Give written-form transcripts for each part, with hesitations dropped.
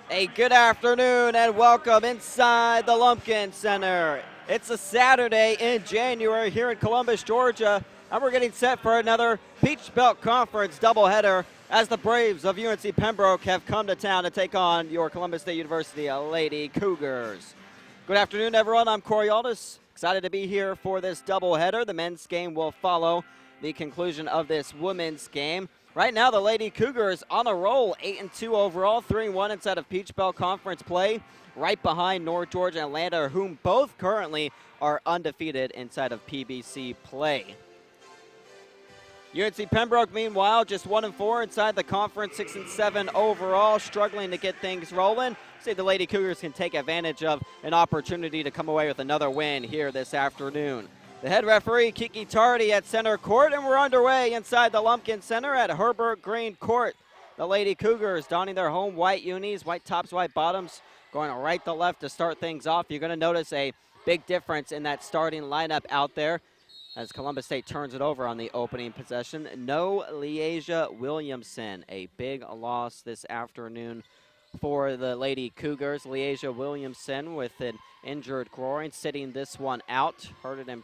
A good afternoon and welcome inside the Lumpkin Center. It's a Saturday in January here in Columbus, Georgia, and we're getting set for another Peach Belt Conference doubleheader as the Braves of UNC Pembroke have come to town to take on your Columbus State University Lady Cougars. Good afternoon, everyone. I'm Corey Aldis. Excited to be here for this doubleheader. The men's game will follow the conclusion of this women's game. Right now, the Lady Cougars on a roll, 8-2 overall, 3-1 inside of Peach Belt Conference play, right behind North Georgia and Atlanta, whom both currently are undefeated inside of PBC play. UNC Pembroke, meanwhile, just 1-4 inside the conference, 6-7 overall, struggling to get things rolling. Say the Lady Cougars can take advantage of an opportunity to come away with another win here this afternoon. The head referee, Kiki Tardy, at center court, and we're underway inside the Lumpkin Center at Herbert Green Court. The Lady Cougars donning their home white unis, white tops, white bottoms, going right to left to start things off. You're going to notice a big difference in that starting lineup out there as Columbus State turns it over on the opening possession. No Leasia Williamson, a big loss this afternoon for the Lady Cougars. Leasia Williamson with an injured groin, sitting this one out. Heard it in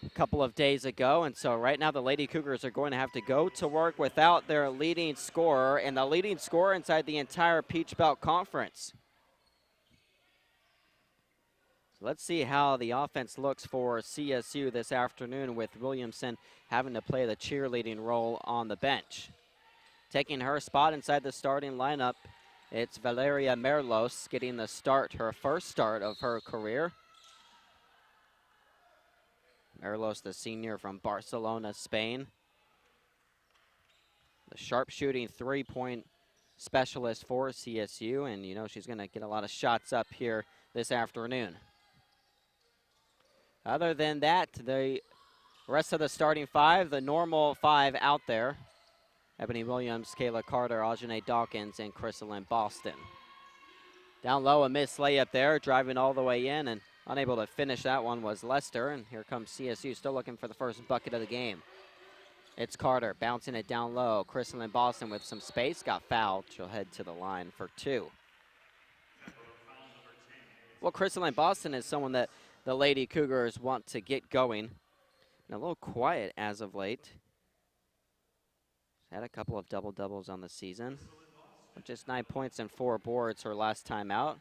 a couple of days ago, and so right now the Lady Cougars are going to have to go to work without their leading scorer, and the leading scorer inside the entire Peach Belt Conference. So let's see how the offense looks for CSU this afternoon, with Williamson having to play the cheerleading role on the bench. Taking her spot inside the starting lineup, it's Valeria Merlos getting the start, her first start of her career. Merlos, the senior from Barcelona, Spain. The sharpshooting three-point specialist for CSU, and you know she's going to get a lot of shots up here this afternoon. Other than that, the rest of the starting five, the normal five out there: Ebony Williams, Kayla Carter, Aujane Dawkins, and Chrysalyn Boston. Down low, a missed layup there, driving all the way in, and unable to finish that one was Lester, and here comes CSU, still looking for the first bucket of the game. It's Carter bouncing it down low. Chrysalyn Boston with some space, got fouled. She'll head to the line for two. Well, Chrysalyn Boston is someone that the Lady Cougars want to get going. And a little quiet as of late. Had a couple of double-doubles on the season. Just 9 points and 4 boards her last time out.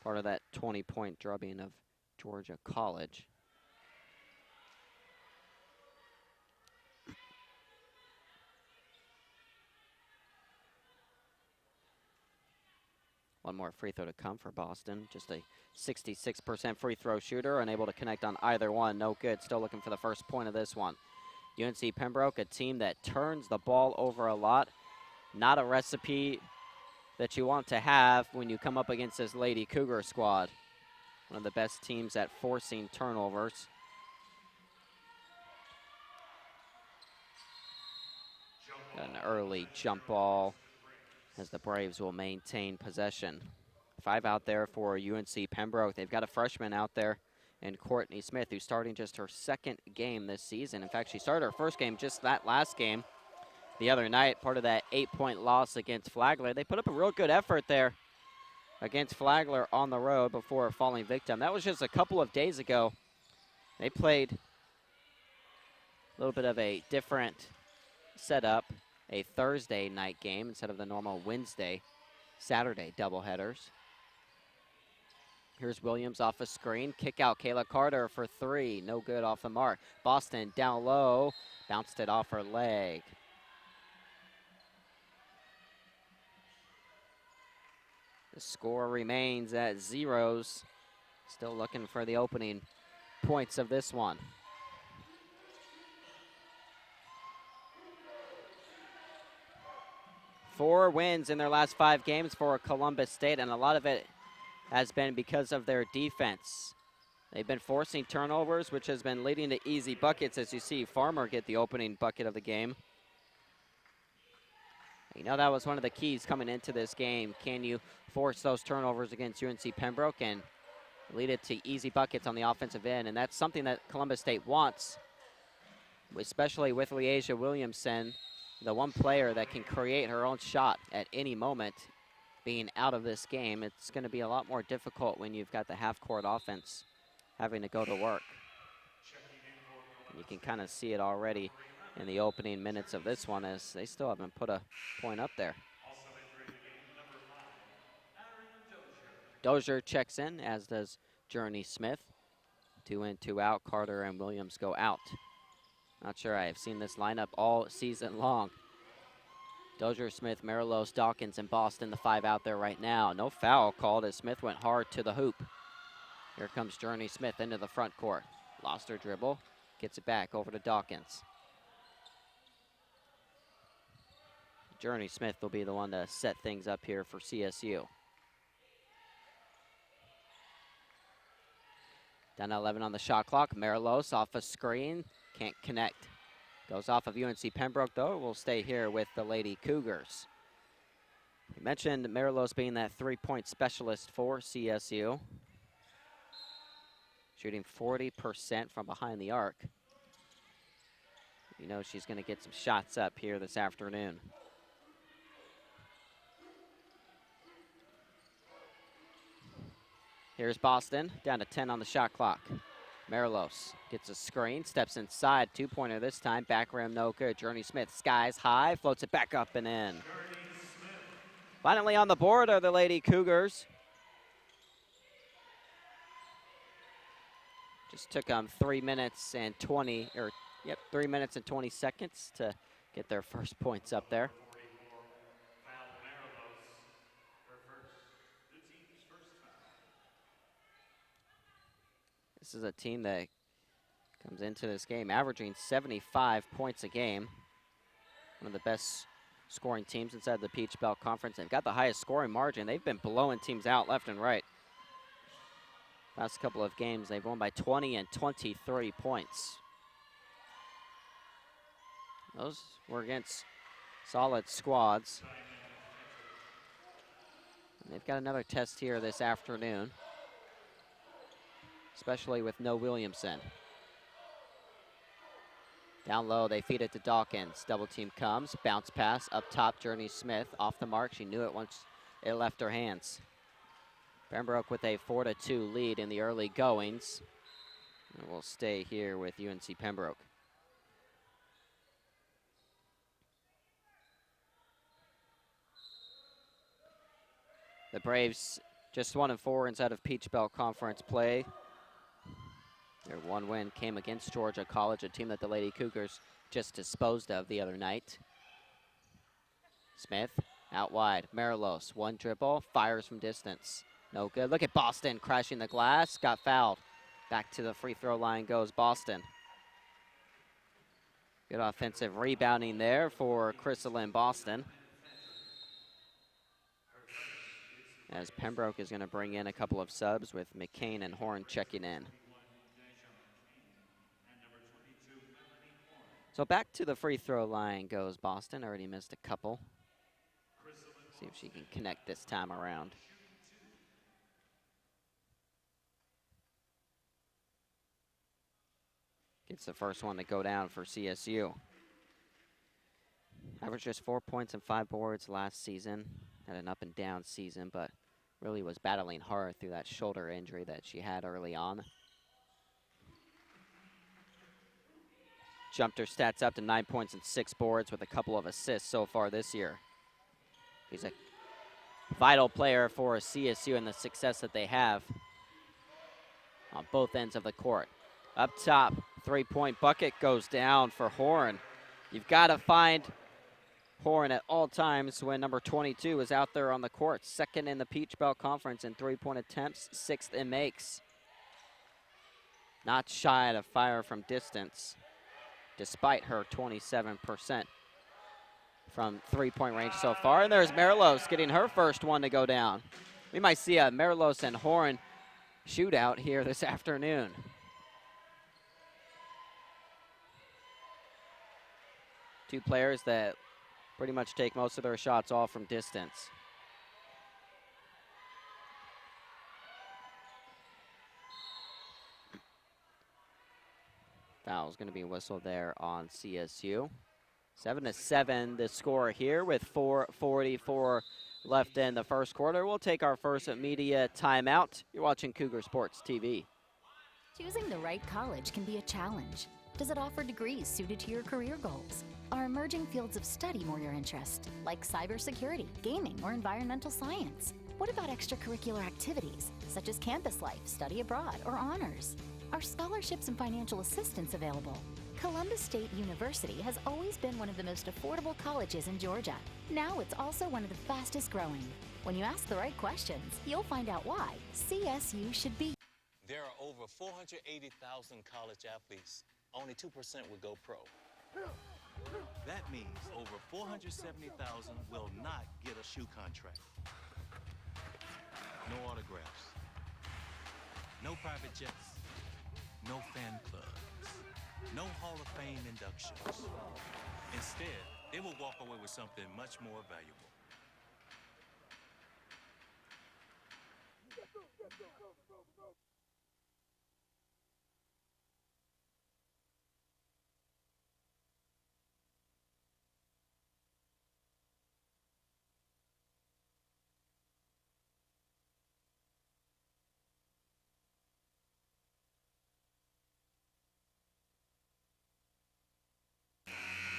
Part of that 20-point drubbing of Georgia College. One more free throw to come for Boston. Just a 66% free throw shooter, unable to connect on either one. No good. Still looking for the first point of this one. UNC Pembroke, a team that turns the ball over a lot. Not a recipe that you want to have when you come up against this Lady Cougar squad. One of the best teams at forcing turnovers. An early jump ball as the Braves will maintain possession. 5 out there for UNC Pembroke. They've got a freshman out there in Courtney Smith, who's starting just her second game this season. In fact, she started her first game just that last game the other night, part of that 8-point loss against Flagler. They put up a real good effort there against Flagler on the road before falling victim. That was just a couple of days ago. They played a little bit of a different setup, a Thursday night game instead of the normal Wednesday, Saturday doubleheaders. Here's Williams off a screen. Kick out, Kayla Carter for 3. No good off the mark. Boston down low, bounced it off her leg. The score remains at 0s. Still looking for the opening points of this one. Four wins in their last 5 games for Columbus State, and a lot of it has been because of their defense. They've been forcing turnovers, which has been leading to easy buckets, as you see Farmer get the opening bucket of the game. You know, that was one of the keys coming into this game. Can you force those turnovers against UNC Pembroke and lead it to easy buckets on the offensive end? And that's something that Columbus State wants, especially with Leasia Williamson, the one player that can create her own shot at any moment being out of this game, it's going to be a lot more difficult when you've got the half-court offense having to go to work. And you can kind of see it already in the opening minutes of this one, as they still haven't put a point up there. Dozier checks in, as does Journey Smith. 2 in, 2 out. Carter and Williams go out. Not sure I have seen this lineup all season long. Dozier, Smith, Marilos, Dawkins, and Boston, the 5 out there right now. No foul called as Smith went hard to the hoop. Here comes Journey Smith into the front court. Lost her dribble, gets it back over to Dawkins. Journey Smith will be the one to set things up here for CSU. Down to 11 on the shot clock. Marilos off a screen, can't connect. Goes off of UNC Pembroke, though. Will stay here with the Lady Cougars. We mentioned Marilos being that three-point specialist for CSU. Shooting 40% from behind the arc. You know she's going to get some shots up here this afternoon. Here's Boston, down to 10 on the shot clock. Marilos gets a screen, steps inside, two-pointer this time, back rim no good. Journey Smith skies high, floats it back up and in. Finally on the board are the Lady Cougars. Just took them 3 minutes and 20 seconds to get their first points up there. This is a team that comes into this game averaging 75 points a game. One of the best scoring teams inside the Peach Belt Conference. They've got the highest scoring margin. They've been blowing teams out left and right. Last couple of games, they've won by 20 and 23 points. Those were against solid squads. And they've got another test here this afternoon, especially with no Williamson. Down low, they feed it to Dawkins. Double team comes, bounce pass, up top, Journey Smith. Off the mark, she knew it once it left her hands. Pembroke with a 4-2 lead in the early goings. And we'll stay here with UNC Pembroke. The Braves just 1-4 inside of Peach Belt Conference play. Their one win came against Georgia College, a team that the Lady Cougars just disposed of the other night. Smith out wide. Marilos, one dribble, fires from distance. No good. Look at Boston crashing the glass. Got fouled. Back to the free throw line goes Boston. Good offensive rebounding there for Chrysalyn Boston. As Pembroke is going to bring in a couple of subs with McCain and Horn checking in. So back to the free throw line goes Boston. Already missed a couple. See if she can connect this time around. Gets the first one to go down for CSU. Averaged just 4 points and 5 boards last season. Had an up and down season, but really was battling hard through that shoulder injury that she had early on. Jumped her stats up to 9 points and 6 boards with a couple of assists so far this year. He's a vital player for CSU and the success that they have on both ends of the court. Up top, three-point bucket goes down for Horn. You've got to find Horn at all times when number 22 is out there on the court. Second in the Peach Belt Conference in three-point attempts, 6th in makes. Not shy to fire from distance, despite her 27% from three-point range so far. And there's Marilos getting her first one to go down. We might see a Marilos and Horn shootout here this afternoon. Two players that pretty much take most of their shots off from distance. Foul is going to be whistled there on CSU. 7-7 the score here with 4:44 left in the first quarter. We'll take our first media timeout. You're watching Cougar Sports TV. Choosing the right college can be a challenge. Does it offer degrees suited to your career goals? Are emerging fields of study more your interest, like cybersecurity, gaming, or environmental science? What about extracurricular activities, such as campus life, study abroad, or honors? Are scholarships and financial assistance available? Columbus State University has always been one of the most affordable colleges in Georgia. Now it's also one of the fastest growing. When you ask the right questions, you'll find out why CSU should be. There are over 480,000 college athletes. Only 2% would go pro. That means over 470,000 will not get a shoe contract. No autographs. No private jets. No fan clubs. No Hall of Fame inductions. Instead, they will walk away with something much more valuable.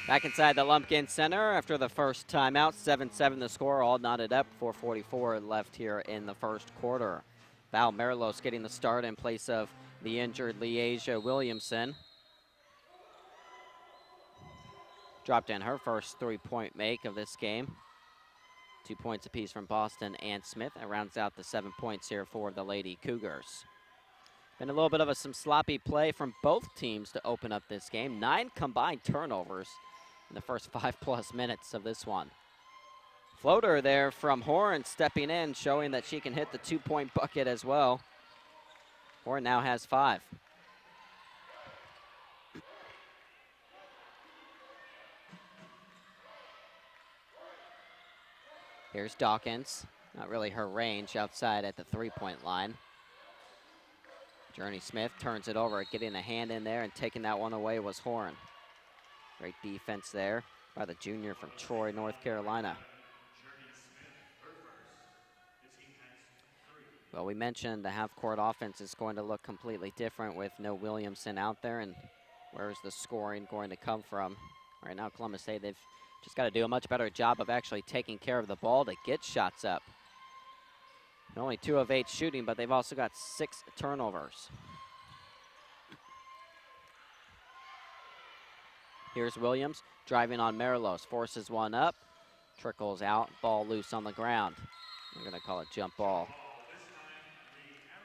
Back inside the Lumpkin Center after the first timeout. 7-7 the score, all knotted up. 4:44 left here in the first quarter. Val Merlos getting the start in place of the injured Leasia Williamson. Dropped in her first three-point make of this game. 2 points apiece from Boston and Smith. That rounds out the 7 points here for the Lady Cougars. Been a little bit of some sloppy play from both teams to open up this game. 9 combined turnovers in the first 5+ minutes of this one. Floater there from Horn stepping in, showing that she can hit the 2-point bucket as well. Horn now has 5. Here's Dawkins. Not really her range outside at the 3-point line. Journey Smith turns it over, getting a hand in there and taking that one away was Horn. Great defense there by the junior from Troy, North Carolina. Well, we mentioned the half-court offense is going to look completely different with no Williamson out there, and where's the scoring going to come from? Right now, Columbus State, they've just got to do a much better job of actually taking care of the ball to get shots up. Only 2 of 8 shooting, but they've also got 6 turnovers. Here's Williams driving on Merlos, forces one up, trickles out, ball loose on the ground. We're going to call it jump ball.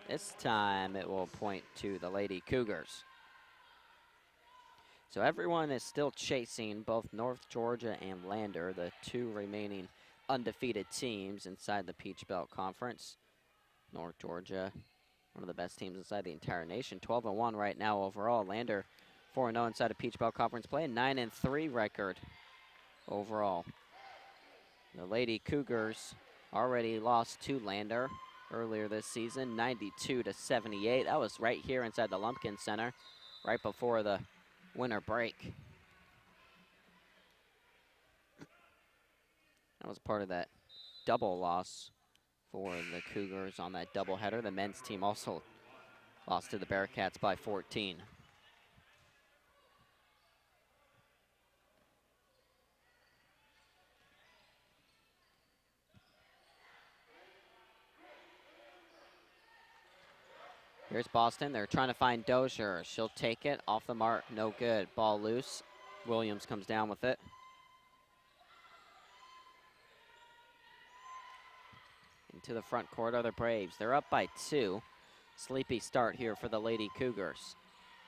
This time it will point to the Lady Cougars. So everyone is still chasing both North Georgia and Lander, the 2 remaining undefeated teams inside the Peach Belt Conference. North Georgia, one of the best teams inside the entire nation, 12-1 right now overall. Lander 4-0 inside of Peach Belt Conference play, a 9-3 record overall. The Lady Cougars already lost to Lander earlier this season, 92-78. That was right here inside the Lumpkin Center, right before the winter break. That was part of that double loss for the Cougars on that doubleheader. The men's team also lost to the Bearcats by 14. Here's Boston. They're trying to find Dozier. She'll take it off the mark. No good. Ball loose. Williams comes down with it. Into the front court are the Braves. They're up by 2. Sleepy start here for the Lady Cougars.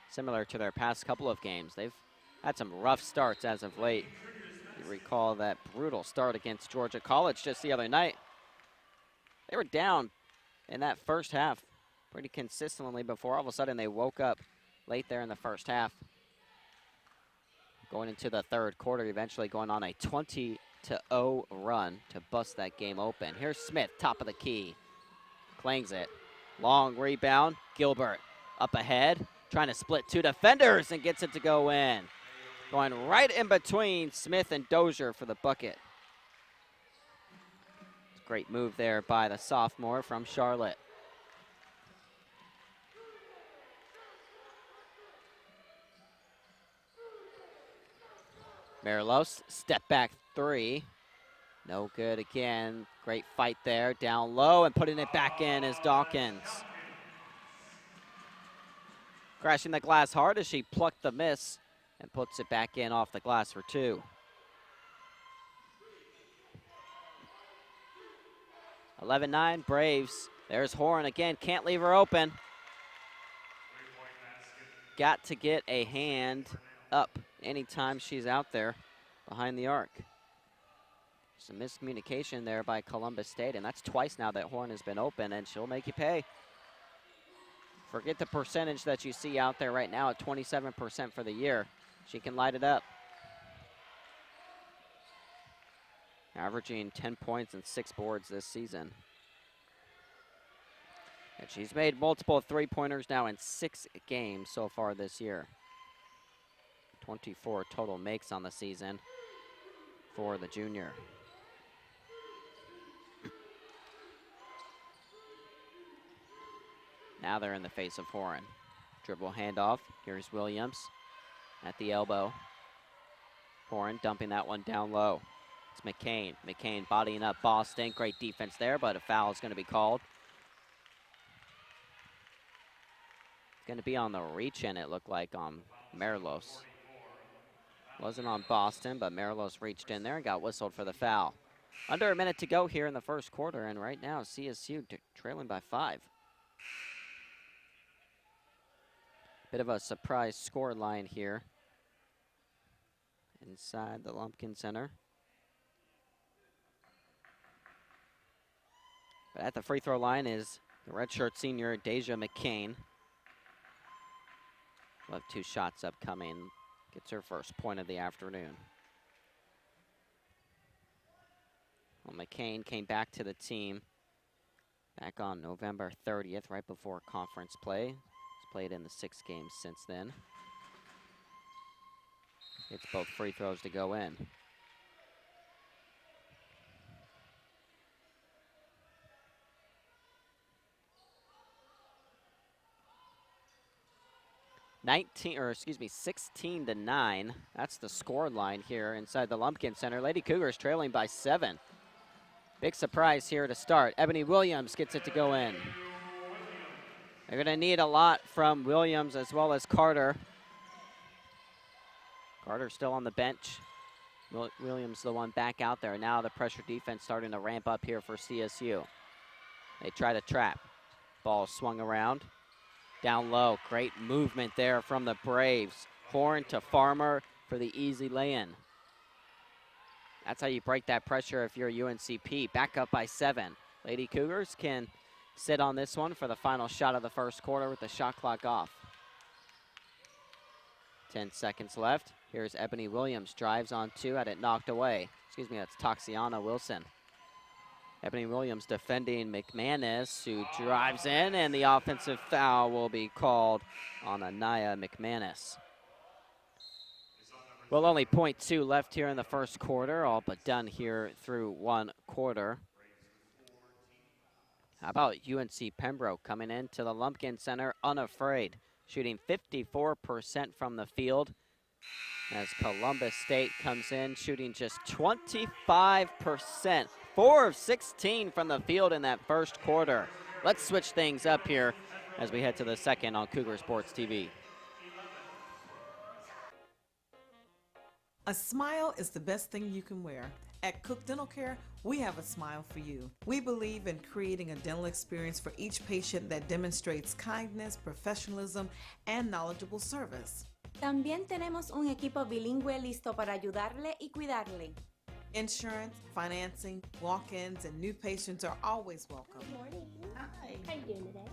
Similar to their past couple of games. They've had some rough starts as of late. You recall that brutal start against Georgia College just the other night. They were down in that first half pretty consistently before all of a sudden they woke up late there in the first half. Going into the third quarter, eventually going on a 20-0 run to bust that game open. Here's Smith, top of the key. Clangs it. Long rebound. Gilbert up ahead, trying to split 2 defenders and gets it to go in. going right in between Smith and Dozier for the bucket. Great move there by the sophomore from Charlotte. Marilos, step back three. No good again. Great fight there, down low, and putting it back in is Dawkins. Crashing the glass hard as she plucked the miss and puts it back in off the glass for two. 11-9, Braves. There's Horn again, can't leave her open. Got to get a hand up anytime she's out there behind the arc. Some miscommunication there by Columbus State, and that's twice now that Horn has been open, and she'll make you pay. Forget the percentage that you see out there right now at 27% for the year. She can light it up. Averaging 10 points and 6 boards this season. And she's made multiple three-pointers now in 6 games so far this year. 24 total makes on the season for the junior. Now they're in the face of Horan. Dribble handoff. Here's Williams at the elbow. Horan dumping that one down low. It's McCain. McCain bodying up Boston. Great defense there, but a foul is going to be called. It's going to be on the reach-in, it looked like, on Marilos. Wasn't on Boston, but Marilos reached in there and got whistled for the foul. Under a minute to go here in the first quarter, and right now CSU trailing by 5. Bit of a surprise score line here inside the Lumpkin Center. But at the free throw line is the redshirt senior Deja McCain. We'll have 2 shots upcoming. Gets her first point of the afternoon. Well, McCain came back to the team back on November 30th, right before conference play. He's played in the 6 games since then. It's both free throws to go in. (16 to 9). That's the score line here inside the Lumpkin Center. Lady Cougars trailing by 7. Big surprise here to start. Ebony Williams gets it to go in. They're going to need a lot from Williams as well as Carter. Carter still on the bench. Williams the one back out there. Now the pressure defense starting to ramp up here for CSU. They try to trap. Ball swung around. Down low, great movement there from the Braves. Horn to Farmer for the easy lay-in. That's how you break that pressure if you're UNCP. Back up by 7. Lady Cougars can sit on this one for the final shot of the first quarter with the shot clock off. 10 seconds left. Here's Ebony Williams, drives on 2, had it knocked away. That's Toxiana Wilson. Ebony Williams defending McManus, who drives in, and the offensive foul will be called on Anaya McManus. Well, only .2 left here in the first quarter, all but done here through 1 quarter. How about UNC Pembroke coming into the Lumpkin Center unafraid, shooting 54% from the field, as Columbus State comes in shooting just 25%. 4 of 16 from the field in that first quarter. Let's switch things up here as we head to the second on Cougar Sports TV. A smile is the best thing you can wear. At Cook Dental Care, we have a smile for you. We believe in creating a dental experience for each patient that demonstrates kindness, professionalism, and knowledgeable service. También tenemos un equipo bilingüe listo para ayudarle y cuidarle. Insurance, financing, walk-ins, and new patients are always welcome. Good morning. Hi. How you doing today?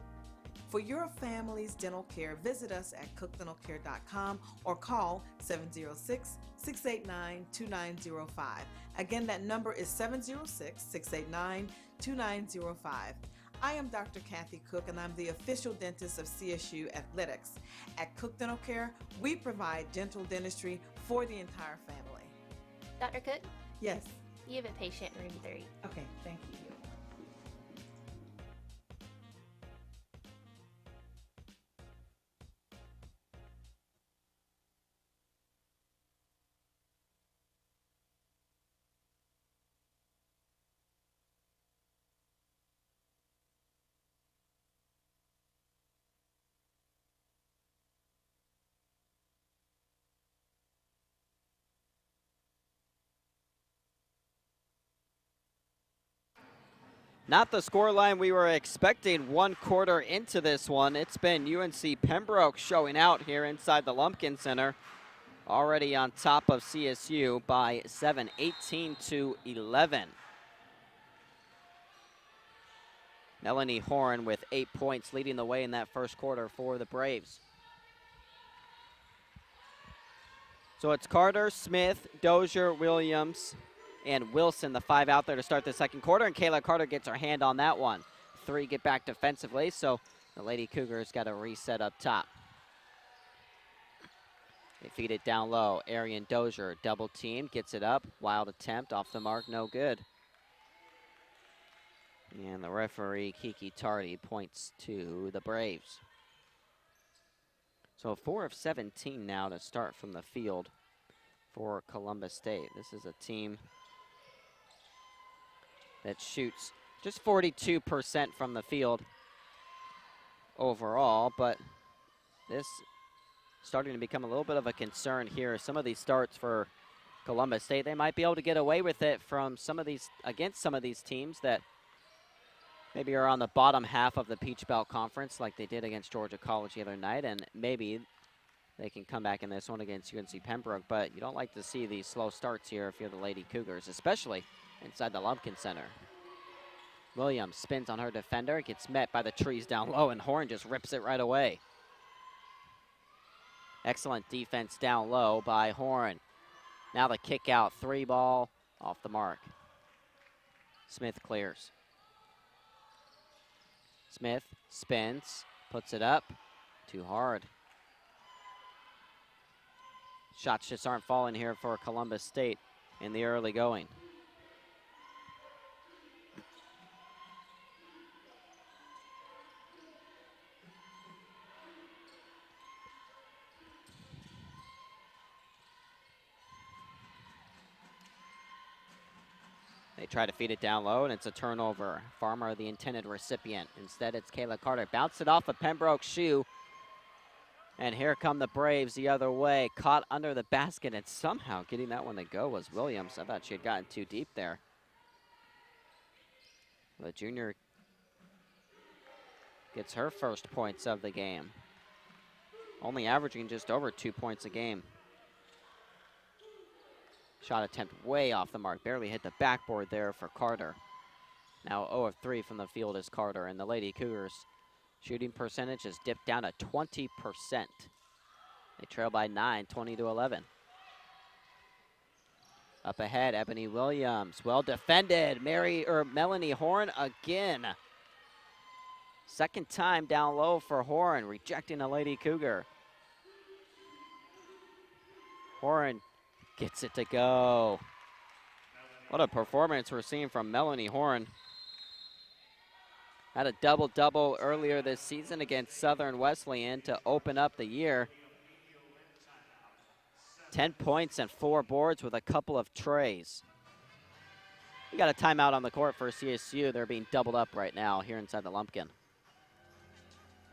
For your family's dental care, visit us at cookdentalcare.com or call 706-689-2905. Again, that number is 706-689-2905. I am Dr. Kathy Cook, and I'm the official dentist of CSU Athletics. At Cook Dental Care, we provide dental dentistry for the entire family. Dr. Cook, Yes. you have a patient in room 3. Okay, thank you. Not the scoreline we were expecting 1 quarter into this one. It's been UNC Pembroke showing out here inside the Lumpkin Center. Already on top of CSU by 7, 18-11. Melanie Horn with 8 points leading the way in that first quarter for the Braves. So it's Carter, Smith, Dozier, Williams, and Wilson, the 5 out there to start the second quarter, and Kayla Carter gets her hand on that one. 3 get back defensively, so the Lady Cougars got a reset up top. They feed it down low. Arian Dozier, double team, gets it up. Wild attempt, off the mark, no good. And the referee, Kiki Tardy, points to the Braves. So 4 of 17 now to start from the field for Columbus State. This is a team that shoots just 42% from the field overall, but this starting to become a little bit of a concern here. Some of these starts for Columbus State, they might be able to get away with it from some of these, against some of these teams that maybe are on the bottom half of the Peach Belt Conference like they did against Georgia College the other night, and maybe they can come back in this one against UNC Pembroke, but you don't like to see these slow starts here if you're the Lady Cougars, especially inside the Lumpkin Center. Williams spins on her defender, gets met by the trees down low, and Horn just rips it right away. Excellent defense down low by Horn. Now the kick out, 3 ball, off the mark. Smith clears. Smith spins, puts it up, too hard. Shots just aren't falling here for Columbus State in the early going. They try to feed it down low, and it's a turnover. Farmer, the intended recipient. Instead, it's Kayla Carter. Bounced it off of Pembroke's shoe. And here come the Braves the other way. Caught under the basket, and somehow getting that one to go was Williams. I thought she had gotten too deep there. The junior gets her first points of the game. Only averaging just over 2 points a game. Shot attempt way off the mark. Barely hit the backboard there for Carter. Now 0 of 3 from the field is Carter, and the Lady Cougars shooting percentage has dipped down to 20%. They trail by 9, 20-11. Up ahead, Ebony Williams. Well defended. Melanie Horn again. Second time down low for Horn, rejecting a Lady Cougar. Horn gets it to go. What a performance we're seeing from Melanie Horn. Had a double-double earlier this season against Southern Wesleyan to open up the year. 10 points and 4 boards with a couple of trays. We got a timeout on the court for CSU. They're being doubled up right now here inside the Lumpkin.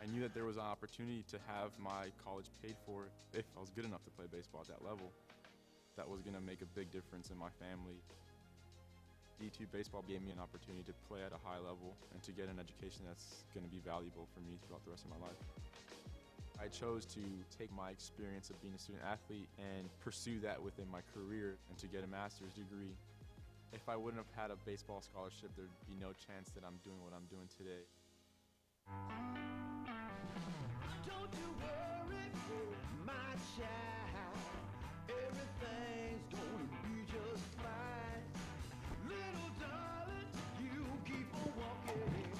I knew that there was an opportunity to have my college paid for if I was good enough to play baseball at that level. That was going to make a big difference in my family. D2 baseball gave me an opportunity to play at a high level and to get an education that's going to be valuable for me throughout the rest of my life. I chose to take my experience of being a student athlete and pursue that within my career and to get a master's degree. If I wouldn't have had a baseball scholarship, there'd be no chance that I'm doing what I'm doing today. Don't you worry, my child. Everything's gonna be just fine. Little darling, you keep on walking.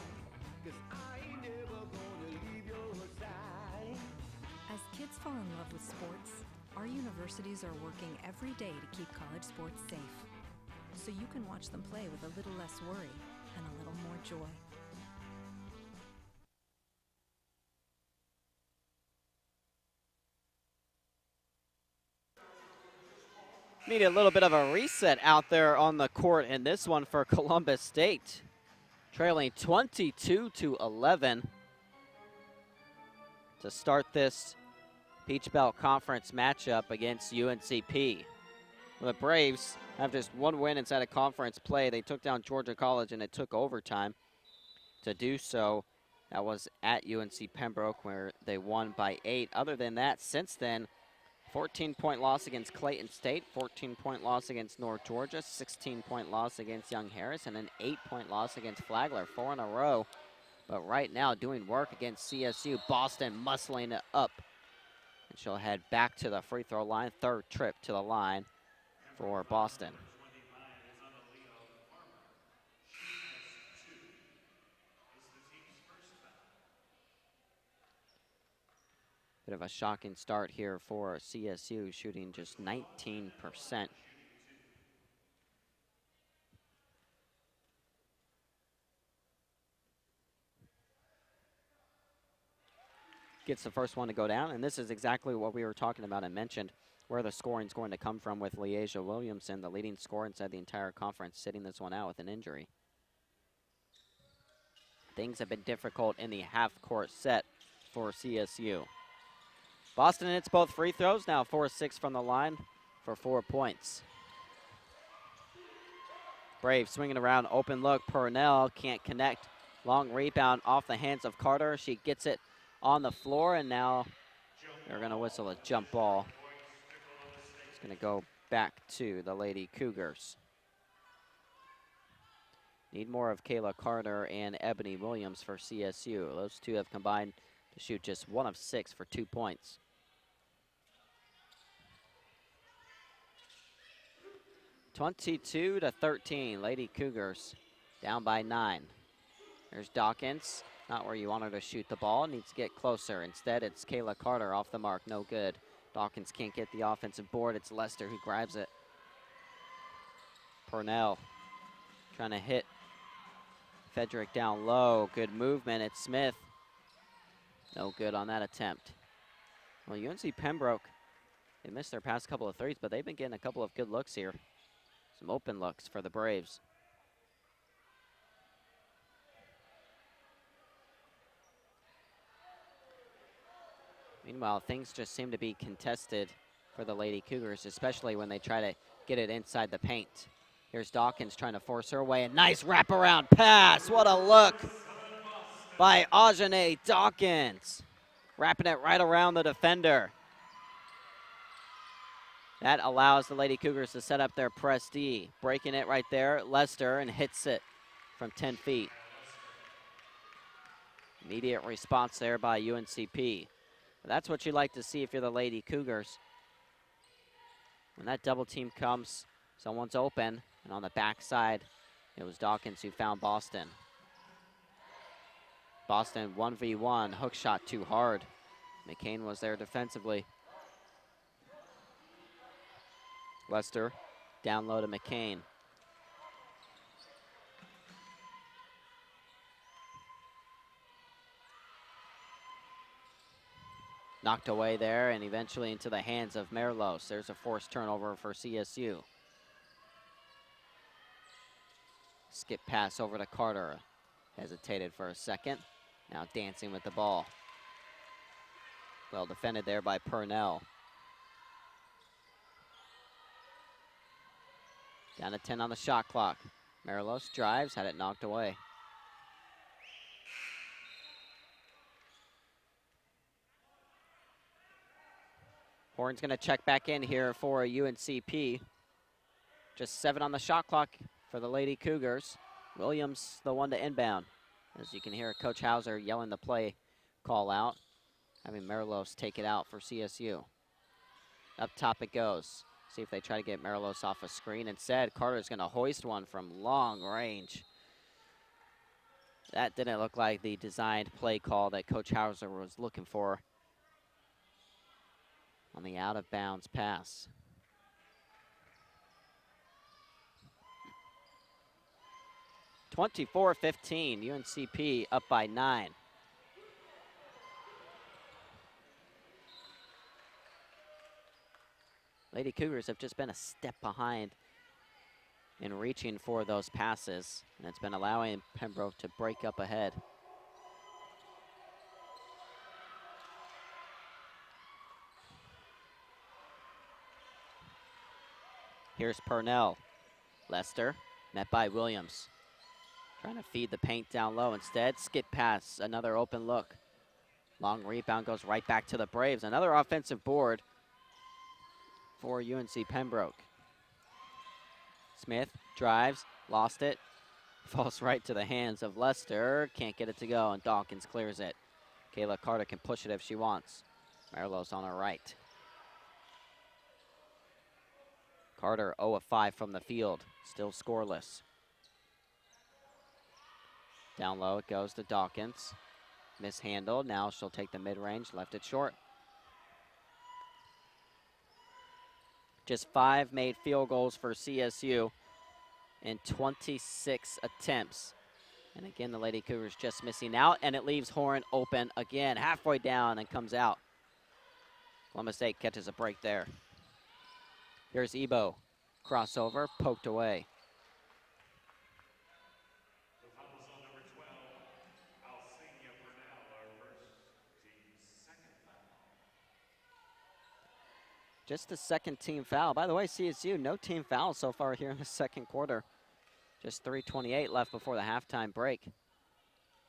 in love with sports, our universities are working every day to keep college sports safe, so you can watch them play with a little less worry and a little more joy. Need a little bit of a reset out there on the court in this one for Columbus State. Trailing 22-11 to start this Peach Belt Conference matchup against UNCP. Well, the Braves have just one win inside of conference play. They took down Georgia College and it took overtime to do so. That was at UNC Pembroke where they won by 8. Other than that, since then, 14-point loss against Clayton State, 14-point loss against North Georgia, 16-point loss against Young Harris, and an 8-point loss against Flagler, 4 in a row. But right now doing work against CSU, Boston muscling it up. And she'll head back to the free throw line, third trip to the line for Boston. Bit of a shocking start here for CSU, shooting just 19%. Gets the first one to go down, and this is exactly what we were talking about and mentioned, where the scoring is going to come from with Leasia Williamson, the leading scorer inside the entire conference, sitting this one out with an injury. Things have been difficult in the half-court set for CSU. Boston hits both free throws, now 4-6 from the line for 4 points. Braves swinging around, open look, Purnell can't connect. Long rebound off the hands of Carter. She gets it on the floor, and now they're gonna whistle a jump ball. It's gonna go back to the Lady Cougars. Need more of Kayla Carter and Ebony Williams for CSU. Those two have combined to shoot just 1 of 6 for 2 points. (22-13), Lady Cougars down by 9. There's Dawkins, not where you want her to shoot the ball, needs to get closer. Instead, it's Kayla Carter off the mark, no good. Dawkins can't get the offensive board, it's Lester who grabs it. Purnell trying to hit Fedrick down low, good movement, it's Smith. No good on that attempt. Well, UNC Pembroke, they missed their past couple of threes, but they've been getting a couple of good looks here. Some open looks for the Braves. Meanwhile, things just seem to be contested for the Lady Cougars, especially when they try to get it inside the paint. Here's Dawkins trying to force her away. A nice wraparound pass. What a look by Ajane Dawkins. Wrapping it right around the defender. That allows the Lady Cougars to set up their press D. Breaking it right there, Lester, and hits it from 10 feet. Immediate response there by UNCP. But that's what you like to see if you're the Lady Cougars. When that double team comes, someone's open, and on the backside, it was Dawkins who found Boston. Boston 1v1, hook shot too hard. McCain was there defensively. Lester down low to McCain. Knocked away there and eventually into the hands of Merlos. There's a forced turnover for CSU. Skip pass over to Carter. Hesitated for a second. Now dancing with the ball. Well defended there by Purnell. Down to 10 on the shot clock. Merlos drives, had it knocked away. Horn's gonna check back in here for UNCP. Just 7 on the shot clock for the Lady Cougars. Williams, the one to inbound. As you can hear, Coach Hauser yelling the play call out, having Merlos take it out for CSU. Up top it goes. See if they try to get Merlos off a screen. Instead, Carter's gonna hoist one from long range. That didn't look like the designed play call that Coach Hauser was looking for. on the out-of-bounds pass. (24-15), UNCP up by 9. Lady Cougars have just been a step behind in reaching for those passes, and it's been allowing Pembroke to break up ahead. Here's Purnell. Lester, met by Williams. Trying to feed the paint down low. Instead, skip pass, another open look. Long rebound goes right back to the Braves. Another offensive board for UNC Pembroke. Smith drives, lost it. Falls right to the hands of Lester. Can't get it to go, and Dawkins clears it. Kayla Carter can push it if she wants. Marilos on her right. Carter 0 of 5 from the field, still scoreless. Down low it goes to Dawkins. Mishandled, now she'll take the mid-range, left it short. Just 5 made field goals for CSU in 26 attempts. And again, the Lady Cougars just missing out, and it leaves Horn open again, halfway down and comes out. Columbus State catches a break there. Here's Ebo, crossover, poked away. Just the second team foul. By the way, CSU, no team fouls so far here in the second quarter. Just 3:28 left before the halftime break.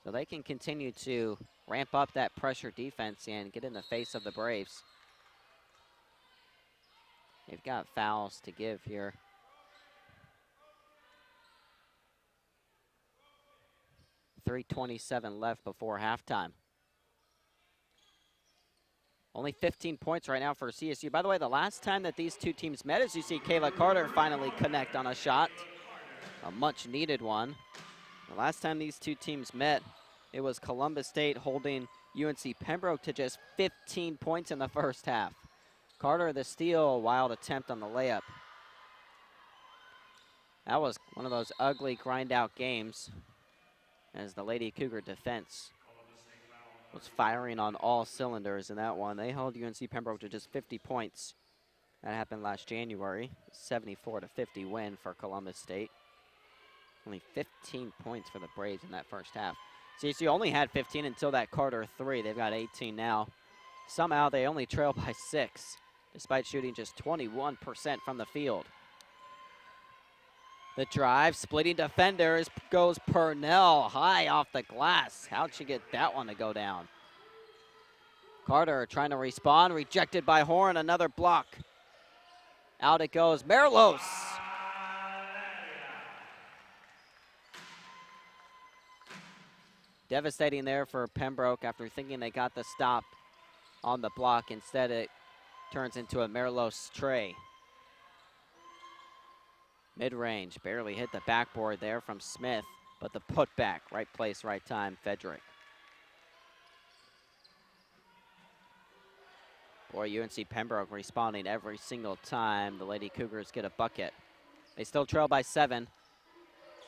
So they can continue to ramp up that pressure defense and get in the face of the Braves. They've got fouls to give here. .327 left before halftime. Only 15 points right now for CSU. By the way, the last time that these two teams met, as you see Kayla Carter finally connect on a shot, a much needed one. The last time these two teams met, it was Columbus State holding UNC Pembroke to just 15 points in the first half. Carter the steal, wild attempt on the layup. That was one of those ugly grind out games as the Lady Cougar defense was firing on all cylinders in that one. They held UNC Pembroke to just 50 points. That happened last January, 74-50 win for Columbus State. Only 15 points for the Braves in that first half. CSU only had 15 until that Carter 3. They've got 18 now. Somehow they only trail by 6, despite shooting just 21% from the field. The drive, splitting defenders, goes Purnell high off the glass. How'd she get that one to go down? Carter trying to respond, rejected by Horn, another block. Out it goes, Marilos. Devastating there for Pembroke after thinking they got the stop on the block. Instead, it turns into a Marilos tray. Mid-range, barely hit the backboard there from Smith, but the putback, right place, right time, Fedrick. Boy, UNC Pembroke responding every single time the Lady Cougars get a bucket. They still trail by 7.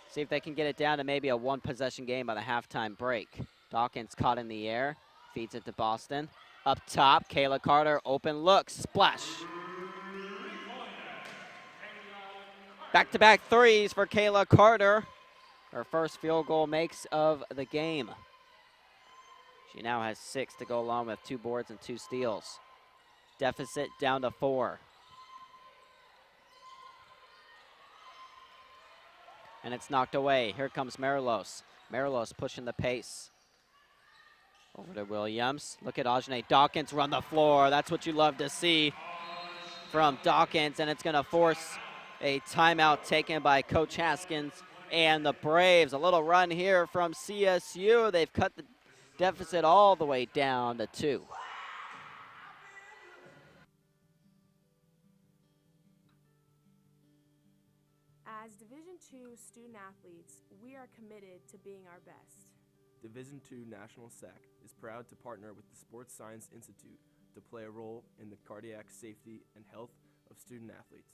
See if they can get it down to maybe a 1-possession game by the halftime break. Dawkins caught in the air, feeds it to Boston. Up top, Kayla Carter, open look, splash. Back-to-back threes for Kayla Carter. Her first field goal makes of the game. She now has 6 to go along with 2 boards and 2 steals. Deficit down to 4. And it's knocked away. Here comes Marilos. Marilos pushing the pace. Over to Williams. Look at Ajane Dawkins run the floor. That's what you love to see from Dawkins, and it's going to force a timeout taken by Coach Haskins and the Braves. A little run here from CSU. They've cut the deficit all the way down to 2. As Division II student athletes, we are committed to being our best. Division II National SAC is proud to partner with the Sports Science Institute to play a role in the cardiac safety and health of student athletes.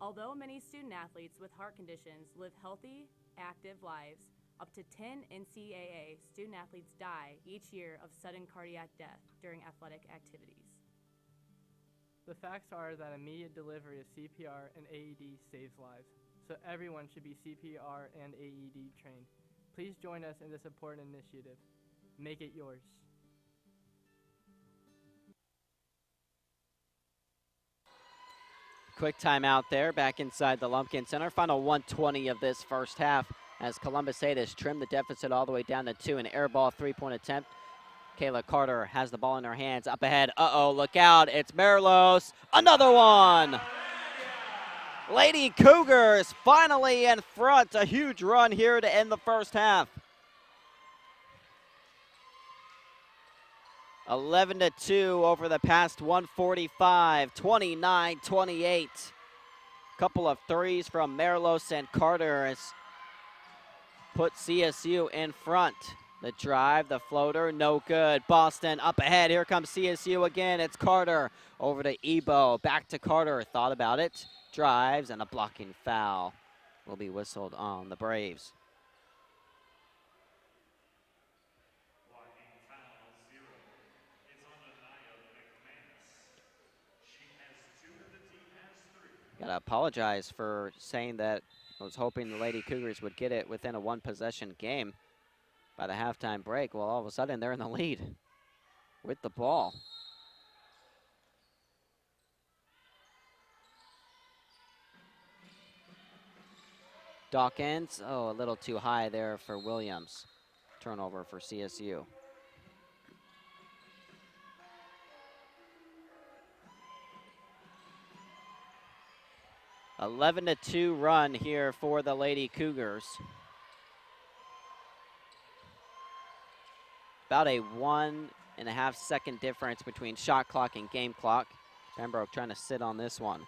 Although many student athletes with heart conditions live healthy, active lives, up to 10 NCAA student athletes die each year of sudden cardiac death during athletic activities. The facts are that immediate delivery of CPR and AED saves lives, so everyone should be CPR and AED trained. Please join us in this important initiative. Make it yours. Quick timeout there, back inside the Lumpkin Center. Final 1:20 of this first half as Columbus has trimmed the deficit all the way down to 2. An air ball three-point attempt. Kayla Carter has the ball in her hands. Up ahead. Uh-oh, look out. It's Merlos. Another one. Lady Cougars finally in front. A huge run here to end the first half. 11-2 over the past 145. 29-28. Couple of threes from Merlos and Carter has put CSU in front. The drive, the floater, no good. Boston up ahead. Here comes CSU again. It's Carter over to Ebo. Back to Carter. Thought about it. Drives, and a blocking foul will be whistled on the Braves. Blocking foul 0. It's on Anaya McManus. She has 2 and the team has 3. Gotta apologize for saying that I was hoping the Lady Cougars would get it within a one-possession game by the halftime break. Well, all of a sudden, they're in the lead with the ball. Dawkins, a little too high there for Williams. Turnover for CSU. An 11-2 run here for the Lady Cougars. About a 1.5 second difference between shot clock and game clock. Pembroke trying to sit on this one.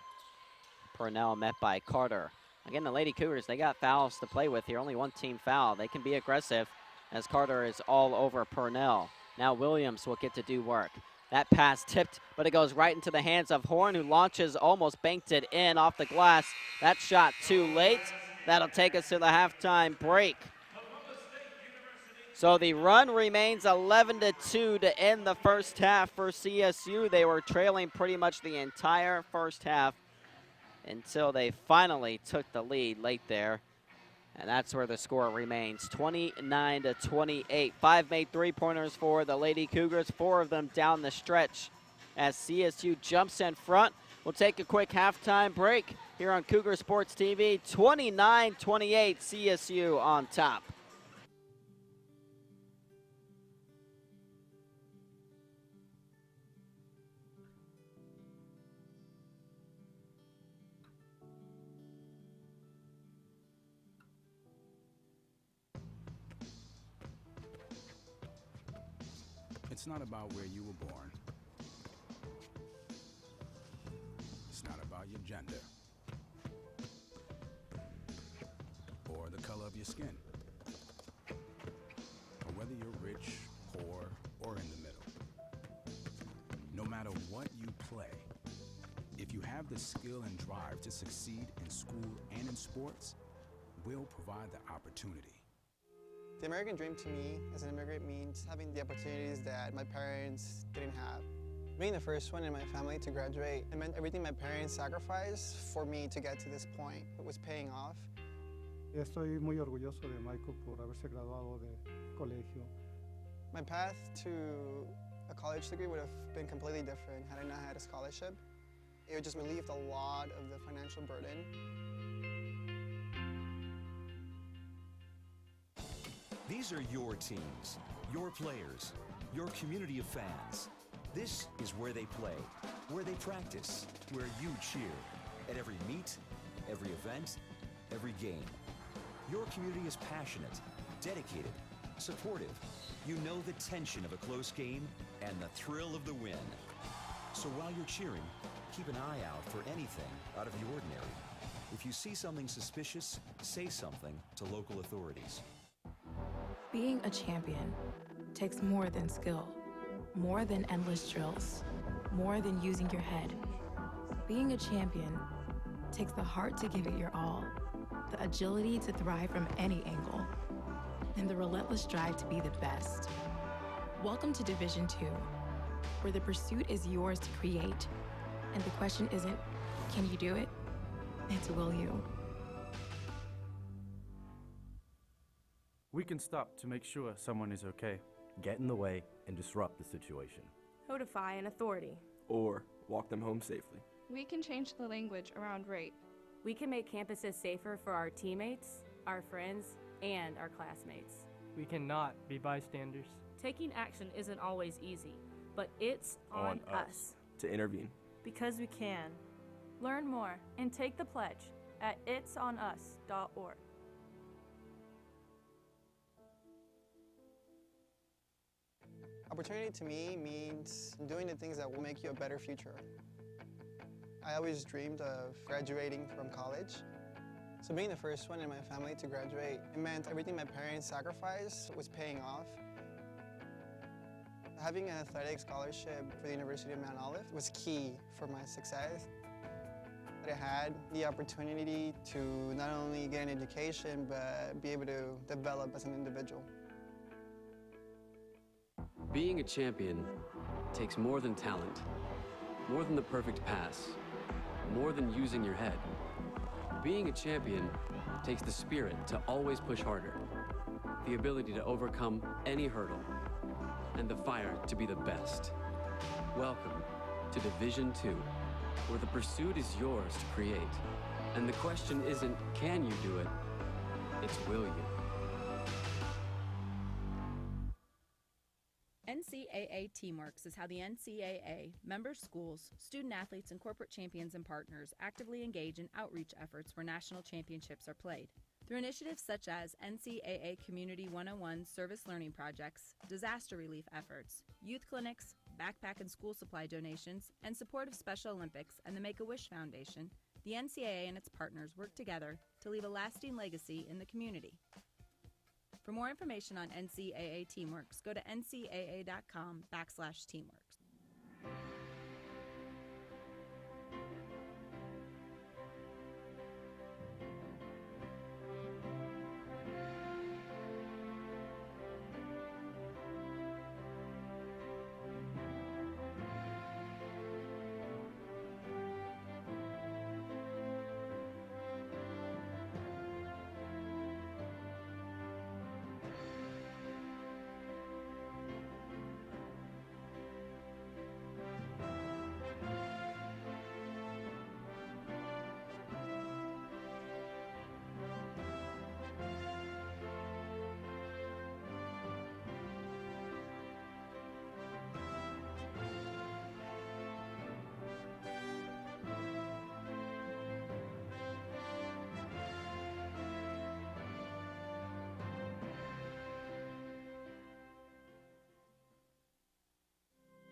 Purnell met by Carter. Again, the Lady Cougars, they got fouls to play with here. Only one team foul. They can be aggressive as Carter is all over Purnell. Now Williams will get to do work. That pass tipped, but it goes right into the hands of Horn, who launches, almost banked it in off the glass. That shot too late. That'll take us to the halftime break. So the run remains 11-2 to end the first half for CSU. They were trailing pretty much the entire first half until they finally took the lead late there. And that's where the score remains, 29-28. 5 made three-pointers for the Lady Cougars, 4 of them down the stretch as CSU jumps in front. We'll take a quick halftime break here on Cougar Sports TV. 29-28, CSU on top. It's not about where you were born. It's not about your gender or the color of your skin, or whether you're rich, poor, or in the middle. No matter what you play, if you have the skill and drive to succeed in school and in sports, we'll provide the opportunity. The American dream to me as an immigrant means having the opportunities that my parents didn't have. Being the first one in my family to graduate, it meant everything my parents sacrificed for me to get to this point. It was paying off. Estoy muy orgulloso de Michael por haberse graduado de colegio. My path to a college degree would have been completely different had I not had a scholarship. It would just relieved a lot of the financial burden. These are your teams, your players, your community of fans. This is where they play, where they practice, where you cheer. At every meet, every event, every game. Your community is passionate, dedicated, supportive. You know the tension of a close game and the thrill of the win. So while you're cheering, keep an eye out for anything out of the ordinary. If you see something suspicious, say something to local authorities. Being a champion takes more than skill. More than endless drills, more than using your head. Being a champion takes the heart to give it your all, the agility to thrive from any angle, and the relentless drive to be the best. Welcome to Division II, where the pursuit is yours to create, and the question isn't, can you do it? It's will you? We can stop to make sure someone is okay. Get in the way and disrupt the situation. Codify an authority. Or walk them home safely. We can change the language around rape. We can make campuses safer for our teammates, our friends, and our classmates. We cannot be bystanders. Taking action isn't always easy, but it's on us to intervene. because we can. Learn more and take the pledge at itsonus.org. Opportunity to me means doing the things that will make you a better future. I always dreamed of graduating from college. So being the first one in my family to graduate, it meant everything my parents sacrificed was paying off. Having an athletic scholarship for the University of Mount Olive was key for my success. I had the opportunity to not only get an education, but be able to develop as an individual. Being a champion takes more than talent, more than the perfect pass, more than using your head. Being a champion takes the spirit to always push harder, the ability to overcome any hurdle, and the fire to be the best. Welcome to Division II, where the pursuit is yours to create. And the question isn't, can you do it? It's, will you? NCAA Teamworks is how the NCAA, member schools, student athletes, and corporate champions and partners actively engage in outreach efforts where national championships are played. Through initiatives such as NCAA Community 101 service learning projects, disaster relief efforts, youth clinics, backpack and school supply donations, and support of Special Olympics and the Make-A-Wish Foundation, the NCAA and its partners work together to leave a lasting legacy in the community. For more information on NCAA Teamworks, go to ncaa.com/teamworks.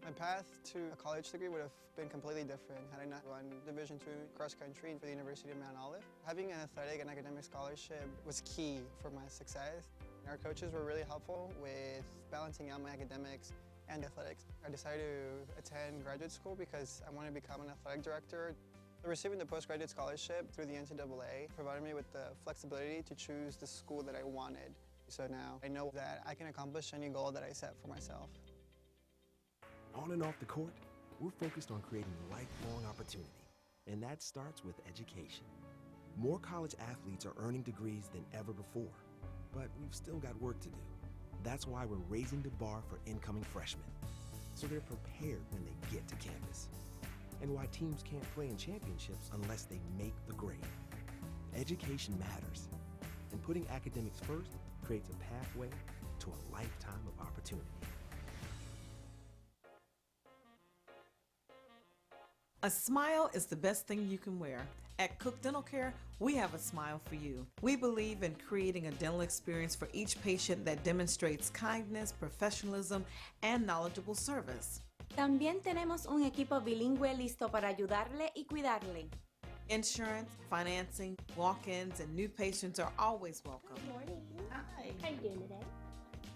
My path to a college degree would have been completely different had I not run Division II cross country for the University of Mount Olive. Having an athletic and academic scholarship was key for my success. Our coaches were really helpful with balancing out my academics and athletics. I decided to attend graduate school because I wanted to become an athletic director. Receiving the postgraduate scholarship through the NCAA provided me with the flexibility to choose the school that I wanted. So now I know that I can accomplish any goal that I set for myself. On and off the court, we're focused on creating lifelong opportunity, and that starts with education. More college athletes are earning degrees than ever before, but we've still got work to do. That's why we're raising the bar for incoming freshmen, so they're prepared when they get to campus, and why teams can't play in championships unless they make the grade. Education matters, and putting academics first creates a pathway to a lifetime of opportunity. A smile is the best thing you can wear. At Cook Dental Care, we have a smile for you. We believe in creating a dental experience for each patient that demonstrates kindness, professionalism, and knowledgeable service. También tenemos un equipo bilingüe listo para ayudarle y cuidarle. Insurance, financing, walk-ins, and new patients are always welcome. Good morning. Hi. How are you doing today?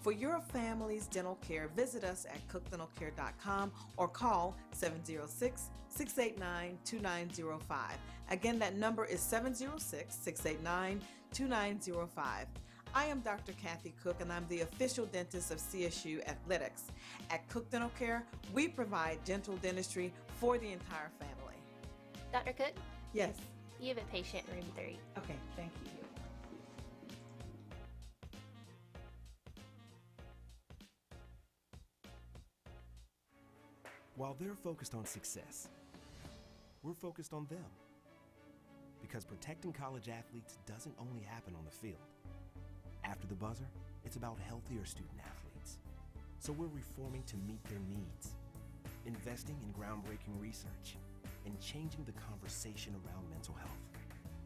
For your family's dental care, visit us at cookdentalcare.com or call 706-689-2905. Again, that number is 706-689-2905. I am Dr. Kathy Cook, and I'm the official dentist of CSU Athletics. At Cook Dental Care, we provide dental dentistry for the entire family. Dr. Cook, Yes. you have a patient in room 3. Okay, thank you. While they're focused on success, we're focused on them. Because protecting college athletes doesn't only happen on the field. After the buzzer, it's about healthier student athletes. So we're reforming to meet their needs, investing in groundbreaking research, and changing the conversation around mental health.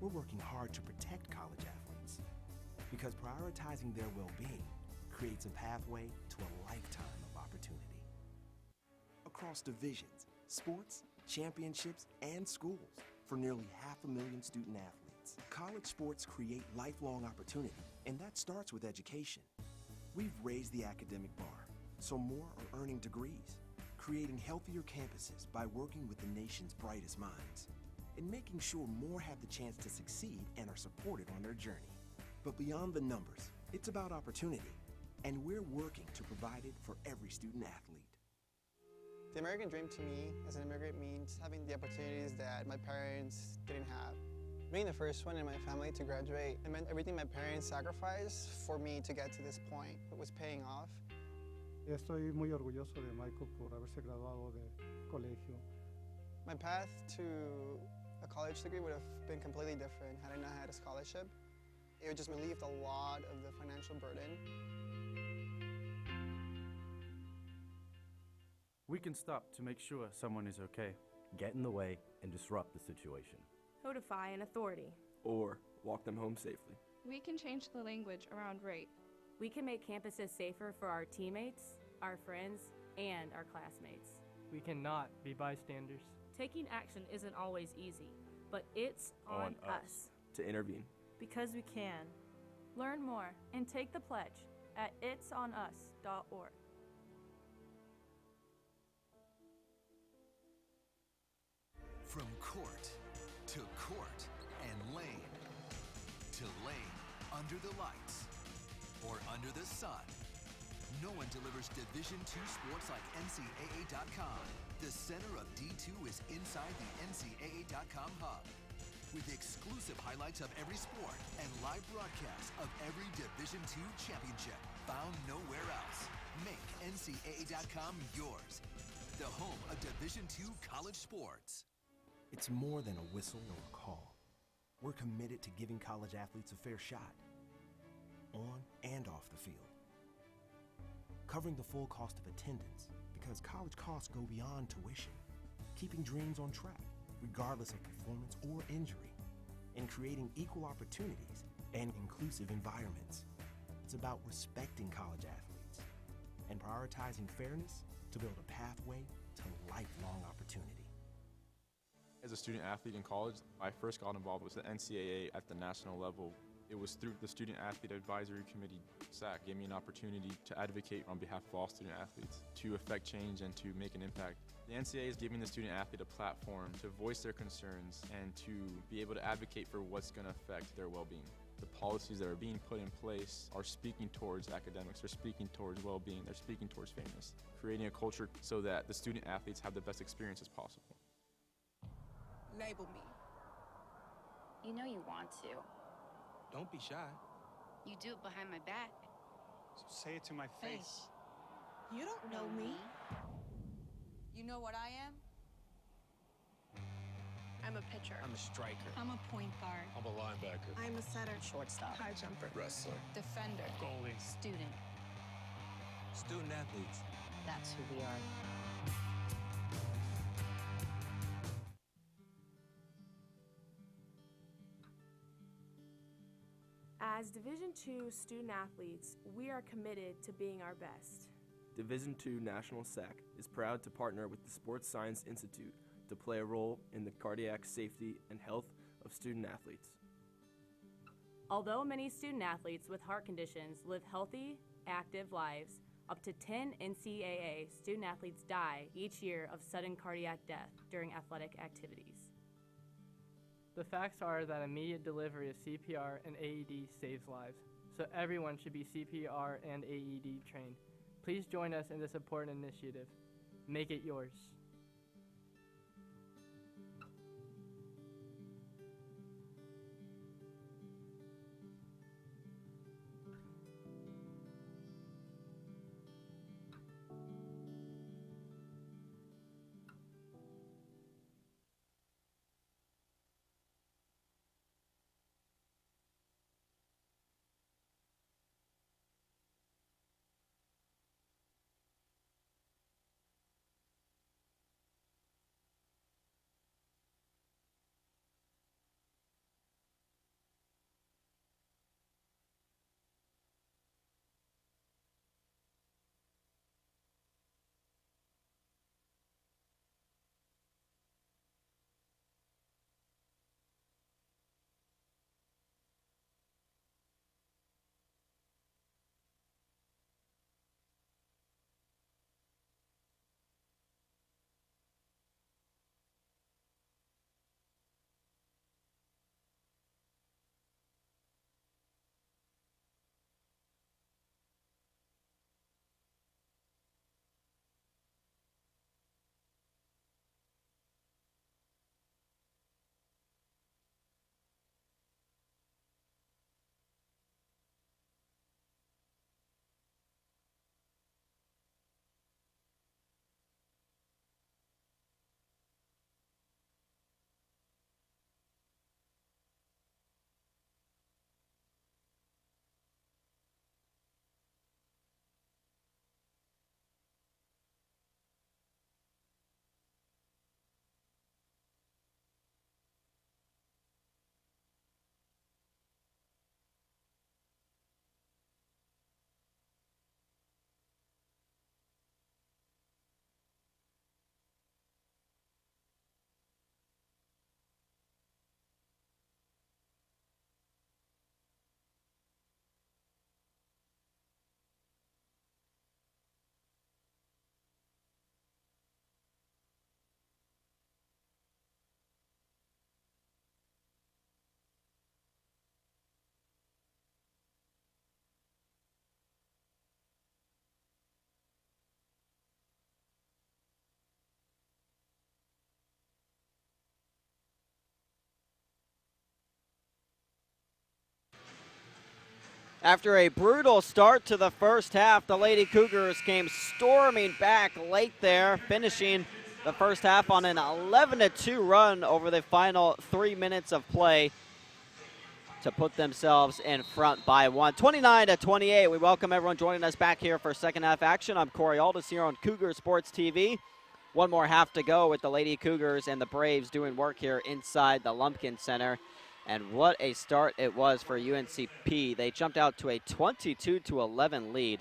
We're working hard to protect college athletes because prioritizing their well-being creates a pathway to a lifetime of opportunity. Across divisions, sports, championships, and schools for nearly 500,000 student athletes, college sports create lifelong opportunity, and that starts with education. We've raised the academic bar, so more are earning degrees, creating healthier campuses by working with the nation's brightest minds, and making sure more have the chance to succeed and are supported on their journey. But beyond the numbers, it's about opportunity, and we're working to provide it for every student athlete. The American dream to me as an immigrant means having the opportunities that my parents didn't have. Being the first one in my family to graduate, it meant everything my parents sacrificed for me to get to this point. It was paying off. Estoy muy orgulloso de Michael por haberse graduado de colegio. My path to a college degree would have been completely different had I not had a scholarship. It would just relieve a lot of the financial burden. We can stop to make sure someone is okay, get in the way, and disrupt the situation. Codify an authority. Or walk them home safely. We can change the language around rape. We can make campuses safer for our teammates, our friends, and our classmates. We cannot be bystanders. Taking action isn't always easy, but it's on us. To intervene. Because we can. Learn more and take the pledge at itsonus.org. From court to court and lane to lane under the lights or under the sun, no one delivers Division II sports like NCAA.com. The center of D2 is inside the NCAA.com hub with exclusive highlights of every sport and live broadcasts of every Division II championship found nowhere else. Make NCAA.com yours, the home of Division II college sports. It's more than a whistle or a call. We're committed to giving college athletes a fair shot, on and off the field. Covering the full cost of attendance, because college costs go beyond tuition. Keeping dreams on track, regardless of performance or injury. And creating equal opportunities and inclusive environments. It's about respecting college athletes and prioritizing fairness to build a pathway to lifelong opportunity. As a student athlete in college, I first got involved with the NCAA at the national level. It was through the Student Athlete Advisory Committee, SAC, gave me an opportunity to advocate on behalf of all student athletes, to affect change and to make an impact. The NCAA is giving the student athlete a platform to voice their concerns and to be able to advocate for what's going to affect their well-being. The policies that are being put in place are speaking towards academics, they're speaking towards well-being, they're speaking towards fairness, creating a culture so that the student athletes have the best experience as possible. Label me. You know you want to. Don't be shy. You do it behind my back. So say it to my face. You don't know me. You know what I am? I'm a pitcher. I'm a striker. I'm a point guard. I'm a linebacker. I'm a setter. Shortstop. High jumper. Wrestler. Defender. Goalie. Student. Student athletes. That's who we are. As Division II student athletes, we are committed to being our best. Division II National SAC is proud to partner with the Sports Science Institute to play a role in the cardiac safety and health of student athletes. Although many student athletes with heart conditions live healthy, active lives, up to 10 NCAA student athletes die each year of sudden cardiac death during athletic activities. The facts are that immediate delivery of CPR and AED saves lives, so everyone should be CPR and AED trained. Please join us in this important initiative. Make it yours. After a brutal start to the first half, the Lady Cougars came storming back late there, finishing the first half on an 11-2 run over the final 3 minutes of play to put themselves in front by one. 29-28. We welcome everyone joining us back here for second half action. I'm Corey Aldis here on Cougar Sports TV. One more half to go with the Lady Cougars and the Braves doing work here inside the Lumpkin Center. And what a start it was for UNCP. They jumped out to a 22-11 lead.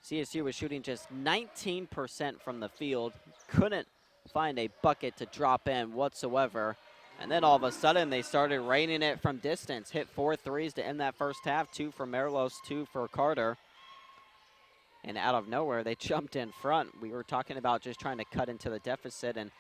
CSU was shooting just 19% from the field. Couldn't find a bucket to drop in whatsoever. And then all of a sudden they started raining it from distance. Hit 4 threes to end that first half. 2 for Marilos, 2 for Carter. And out of nowhere, they jumped in front. We were talking about just trying to cut into the deficit and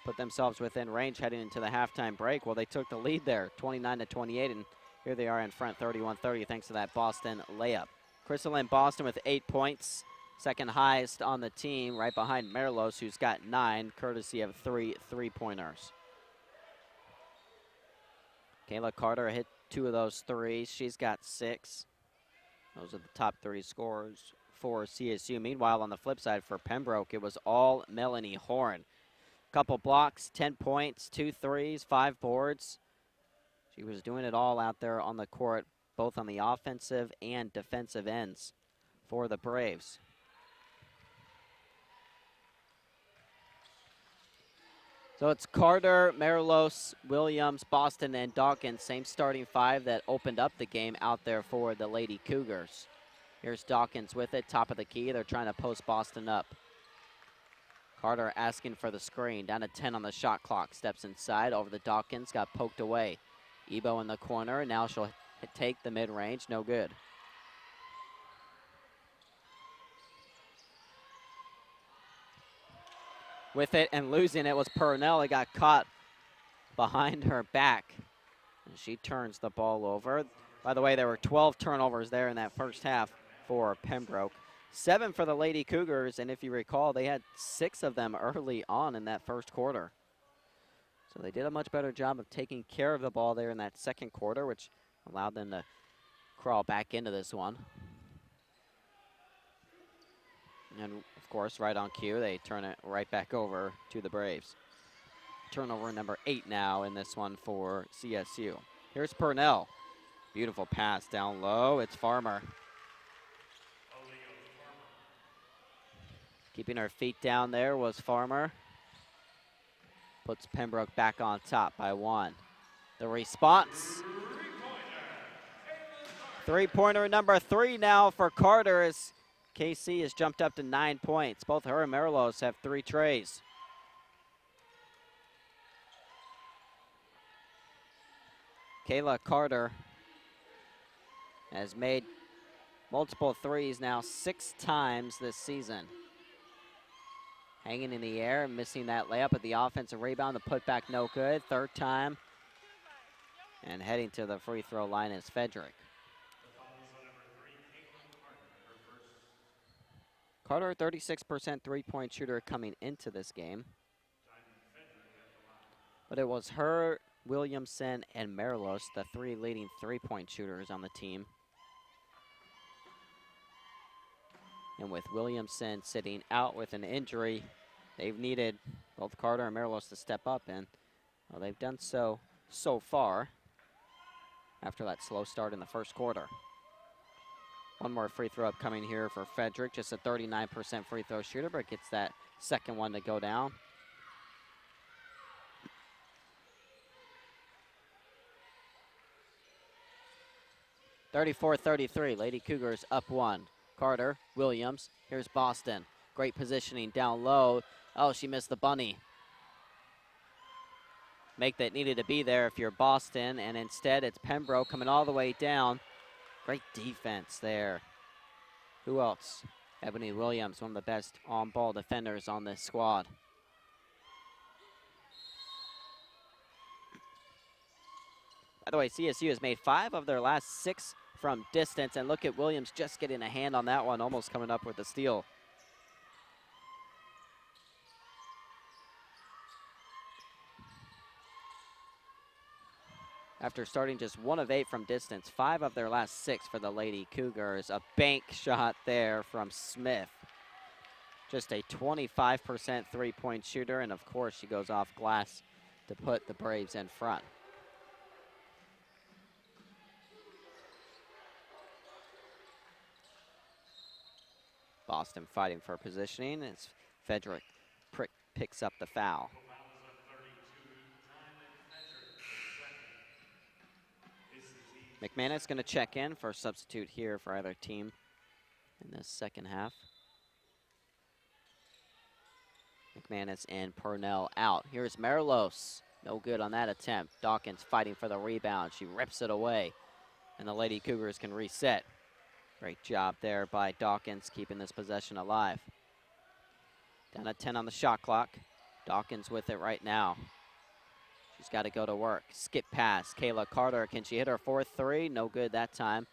put themselves within range heading into the halftime break. Well, they took the lead there, 29-28, and here they are in front 31-30 thanks to that Boston layup. Crystal Lynn Boston with 8 points, second highest on the team, right behind Marilos, who's got 9, courtesy of 3 three-pointers. Kayla Carter hit 2 of those threes. She's got 6. Those are the top 3 scorers for CSU. Meanwhile, on the flip side for Pembroke, it was all Melanie Horn. Couple blocks, 10 points, 2 threes, 5 boards. She was doing it all out there on the court, both on the offensive and defensive ends for the Braves. So it's Carter, Marilos, Williams, Boston, and Dawkins. Same starting 5 that opened up the game out there for the Lady Cougars. Here's Dawkins with it, top of the key. They're trying to post Boston up. Carter asking for the screen, down to 10 on the shot clock. Steps inside, over the Dawkins, got poked away. Ebo in the corner. Now she'll take the mid-range. No good. With it and losing it was Purnell. It got caught behind her back. And she turns the ball over. By the way, there were 12 turnovers there in that first half for Pembroke. 7 for the Lady Cougars, and if you recall, they had 6 of them early on in that first quarter. So they did a much better job of taking care of the ball there in that second quarter, which allowed them to crawl back into this one. And, of course, right on cue, they turn it right back over to the Braves. Turnover number 8 now in this one for CSU. Here's Purnell. Beautiful pass down low. It's Farmer. Keeping her feet down there was Farmer. Puts Pembroke back on top by 1. The response. Three-pointer number 3 now for Carter as KC has jumped up to 9 points. Both her and Marilos have 3 trays. Kayla Carter has made multiple threes now 6 times this season. Hanging in the air, missing that layup at the offensive rebound. The putback no good. 3rd time. And heading to the free throw line is Fedrick. Carter, 36% three-point shooter coming into this game. But it was her, Williamson, and Marilos, the 3 leading three-point shooters on the team. And with Williamson sitting out with an injury, they've needed both Carter and Marilos to step up, and well, they've done so far after that slow start in the first quarter. One more free throw upcoming here for Fedrick, just a 39% free throw shooter, but gets that second one to go down. (34-33), Lady Cougars up 1. Carter, Williams, here's Boston. Great positioning down low. Oh, she missed the bunny. Make that needed to be there if you're Boston, and instead it's Pembroke coming all the way down. Great defense there. Who else? Ebony Williams, one of the best on-ball defenders on this squad. By the way, CSU has made 5 of their last 6 from distance, and look at Williams just getting a hand on that one, almost coming up with a steal. After starting just 1 of 8 from distance, 5 of their last 6 for the Lady Cougars. A bank shot there from Smith. Just a 25% three-point shooter, and of course she goes off glass to put the Braves in front. Boston fighting for positioning as Fedrick picks up the foul. McManus going to check in for a substitute here for either team in this second half. McManus and Purnell out. Here's Marilos. No good on that attempt. Dawkins fighting for the rebound. She rips it away, and the Lady Cougars can reset. Great job there by Dawkins keeping this possession alive. Down to 10 on the shot clock. Dawkins with it right now. She's got to go to work. Skip pass. Kayla Carter. Can she hit her 4th three? No good that time.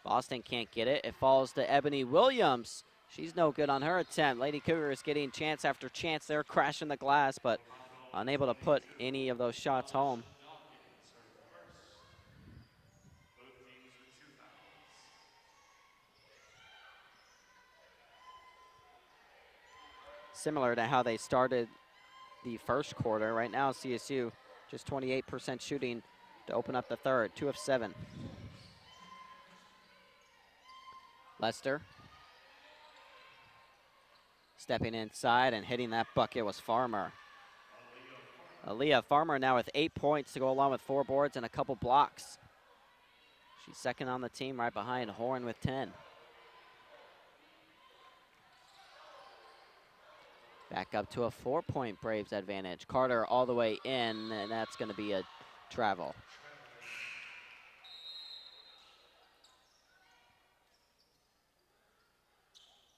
Boston can't get it. It falls to Ebony Williams. She's no good on her attempt. Lady Cougars getting chance after chance there, crashing the glass, but unable to put any of those shots home. Similar to how they started the first quarter. Right now, CSU just 28% shooting to open up the third, 2 of 7. Lester stepping inside and hitting that bucket was Farmer. Aaliyah Farmer now with 8 points to go along with 4 boards and a couple blocks. She's second on the team right behind Horn with 10. Back up to a 4-point Braves advantage. Carter all the way in, and that's going to be a travel.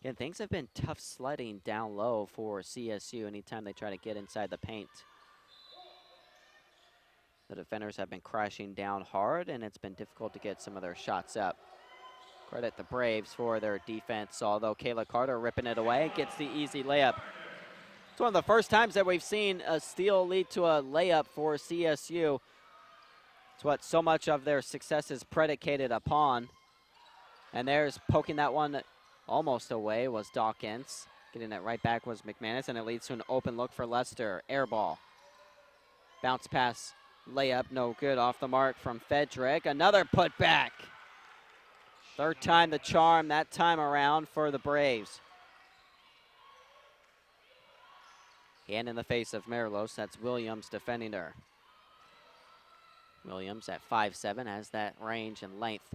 Again, things have been tough sledding down low for CSU anytime they try to get inside the paint. The defenders have been crashing down hard, and it's been difficult to get some of their shots up. Credit the Braves for their defense, although Kayla Carter ripping it away gets the easy layup. It's one of the first times that we've seen a steal lead to a layup for CSU. It's what so much of their success is predicated upon. And there's poking that one almost away was Dawkins. Getting it right back was McManus, and it leads to an open look for Leicester. Air ball. Bounce pass, layup, no good, off the mark from Fedrick. Another putback. Third time the charm that time around for the Braves. And in the face of Merlos, that's Williams defending her. Williams at 5'7" has that range and length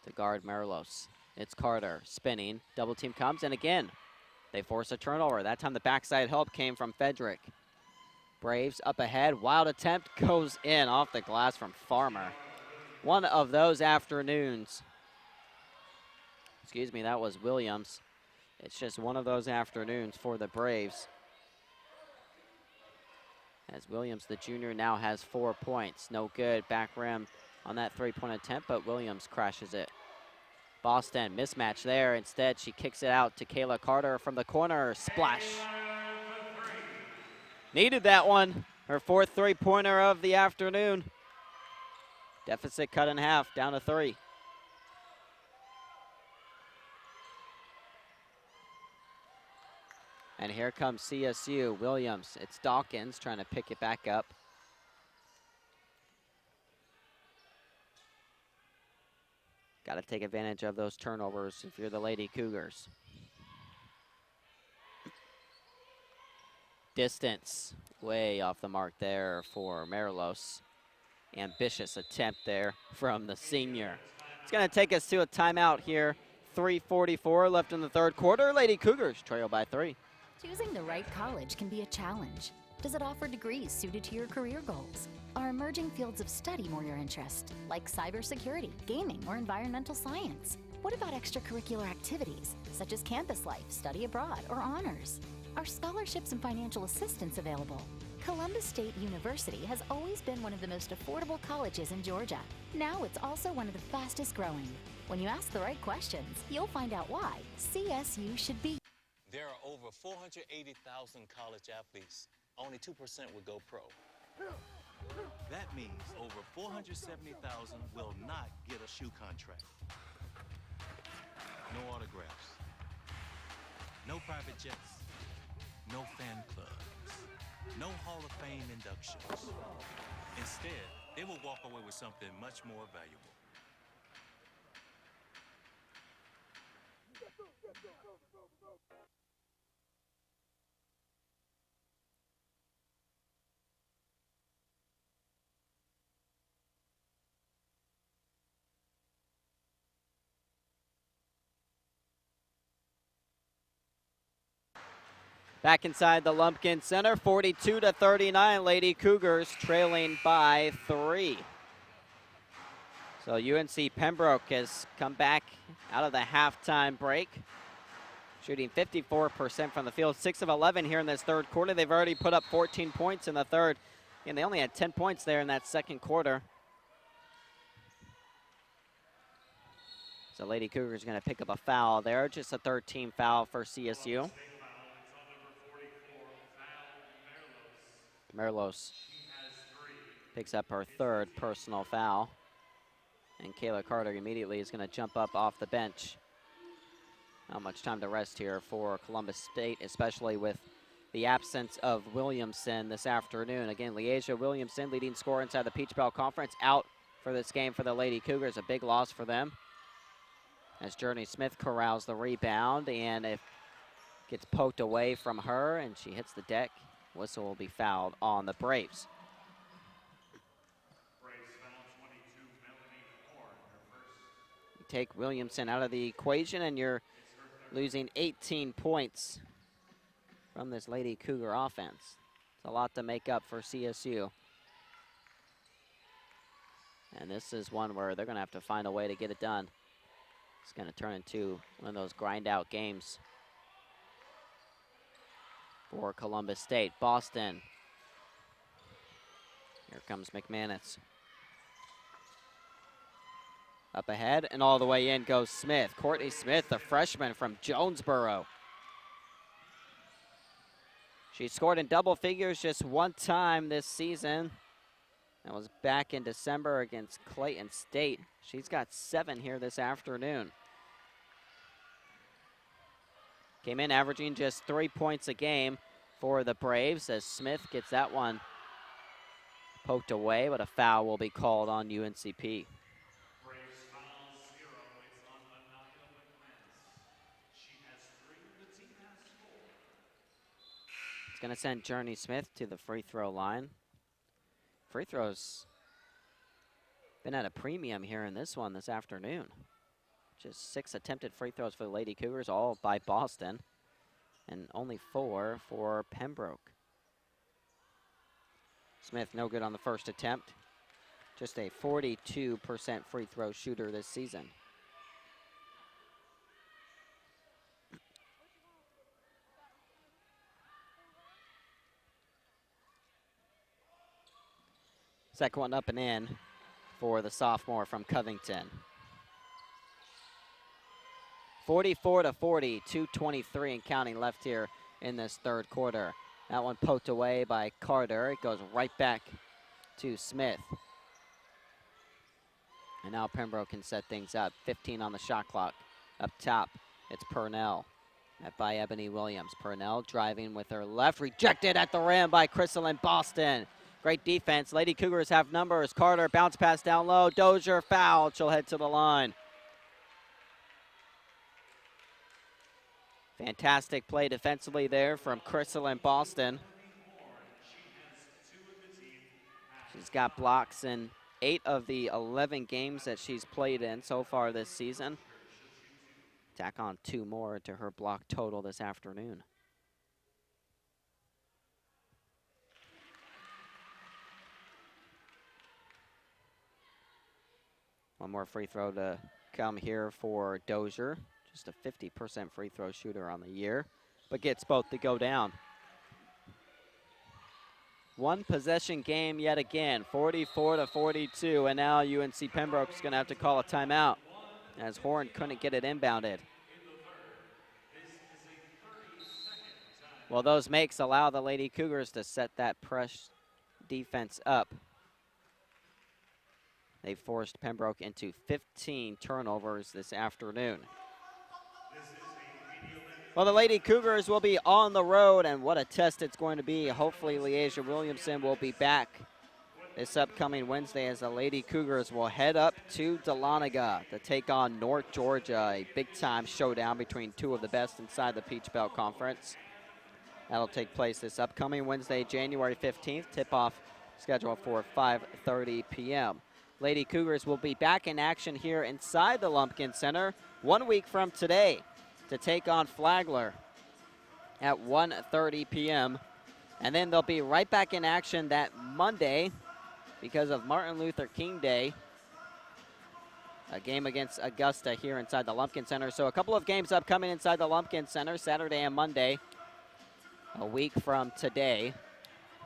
to guard Merlos. It's Carter spinning, double team comes, and again, they force a turnover. That time the backside help came from Fedrick. Braves up ahead, wild attempt goes in off the glass from Farmer. One of those afternoons. Excuse me, that was Williams. It's just one of those afternoons for the Braves. As Williams, the junior, now has 4 points. No good, back rim on that three-point attempt, but Williams crashes it. Boston, mismatch there. Instead, she kicks it out to Kayla Carter from the corner. Splash. Needed that one. Her fourth three-pointer of the afternoon. Deficit cut in half, down to 3. And here comes CSU. Williams, it's Dawkins trying to pick it back up. Got to take advantage of those turnovers if you're the Lady Cougars. Distance, way off the mark there for Merlos. Ambitious attempt there from the senior. It's going to take us to a timeout here. 3:44 left in the third quarter. Lady Cougars trail by 3. Choosing the right college can be a challenge. Does it offer degrees suited to your career goals? Are emerging fields of study more your interest, like cybersecurity, gaming, or environmental science? What about extracurricular activities, such as campus life, study abroad, or honors? Are scholarships and financial assistance available? Columbus State University has always been one of the most affordable colleges in Georgia. Now it's also one of the fastest growing. When you ask the right questions, you'll find out why CSU should be. There are over 480,000 college athletes. Only 2% would go pro. That means over 470,000 will not get a shoe contract. No autographs. No private jets. No fan clubs. No Hall of Fame inductions. Instead, they will walk away with something much more valuable. Back inside the Lumpkin Center, 42-39, Lady Cougars trailing by 3. So UNC Pembroke has come back out of the halftime break, shooting 54% from the field, 6 of 11 here in this third quarter. They've already put up 14 points in the third, and they only had 10 points there in that second quarter. So Lady Cougars going to pick up a foul there, just a third-team foul for CSU. Merlos picks up her third personal foul. And Kayla Carter immediately is going to jump up off the bench. Not much time to rest here for Columbus State, especially with the absence of Williamson this afternoon. Again, Leasia Williamson, leading scorer inside the Peach Belt Conference, out for this game for the Lady Cougars. A big loss for them. As Journey Smith corrals the rebound, and it gets poked away from her, and she hits the deck. Whistle will be fouled on the Braves. You take Williamson out of the equation, and you're losing 18 points from this Lady Cougar offense. It's a lot to make up for CSU. And this is one where they're going to have to find a way to get it done. It's going to turn into one of those grind-out games for Columbus State. Boston. Here comes McManus. Up ahead and all the way in goes Smith. Courtney Smith, the freshman from Jonesboro. She scored in double figures just one time this season. That was back in December against Clayton State. She's got 7 here this afternoon. Came in averaging just 3 points a game for the Braves as Smith gets that one poked away, but a foul will be called on UNCP. It's going to send Journey Smith to the free throw line. Free throws been at a premium here in this one this afternoon. Just 6 attempted free throws for the Lady Cougars, all by Boston, and only 4 for Pembroke. Smith no good on the first attempt. Just a 42% free throw shooter this season. Second one up and in for the sophomore from Covington. 44-40, 2:23 and counting left here in this third quarter. That one poked away by Carter. It goes right back to Smith. And now Pembroke can set things up. 15 on the shot clock. Up top, it's Purnell. Met by Ebony Williams. Purnell driving with her left. Rejected at the rim by Crystalline Boston. Great defense. Lady Cougars have numbers. Carter bounce pass down low. Dozier fouled. She'll head to the line. Fantastic play defensively there from Crystalline Boston. She's got blocks in 8 of the 11 games that she's played in so far this season. Tack on 2 more to her block total this afternoon. One more free throw to come here for Dozier. Just a 50% free throw shooter on the year, but gets both to go down. One possession game yet again, 44-42, and now UNC Pembroke's going to have to call a timeout as Horn couldn't get it inbounded. Well, those makes allow the Lady Cougars to set that press defense up. They forced Pembroke into 15 turnovers this afternoon. Well, the Lady Cougars will be on the road, and what a test it's going to be. Hopefully, Leasia Williamson will be back this upcoming Wednesday as the Lady Cougars will head up to Dahlonega to take on North Georgia, a big-time showdown between 2 of the best inside the Peach Belt Conference. That'll take place this upcoming Wednesday, January 15th. Tip-off scheduled for 5:30 p.m. Lady Cougars will be back in action here inside the Lumpkin Center 1 week from today to take on Flagler at 1:30 p.m. And then they'll be right back in action that Monday because of Martin Luther King Day, a game against Augusta here inside the Lumpkin Center. So a couple of games upcoming inside the Lumpkin Center, Saturday and Monday, a week from today,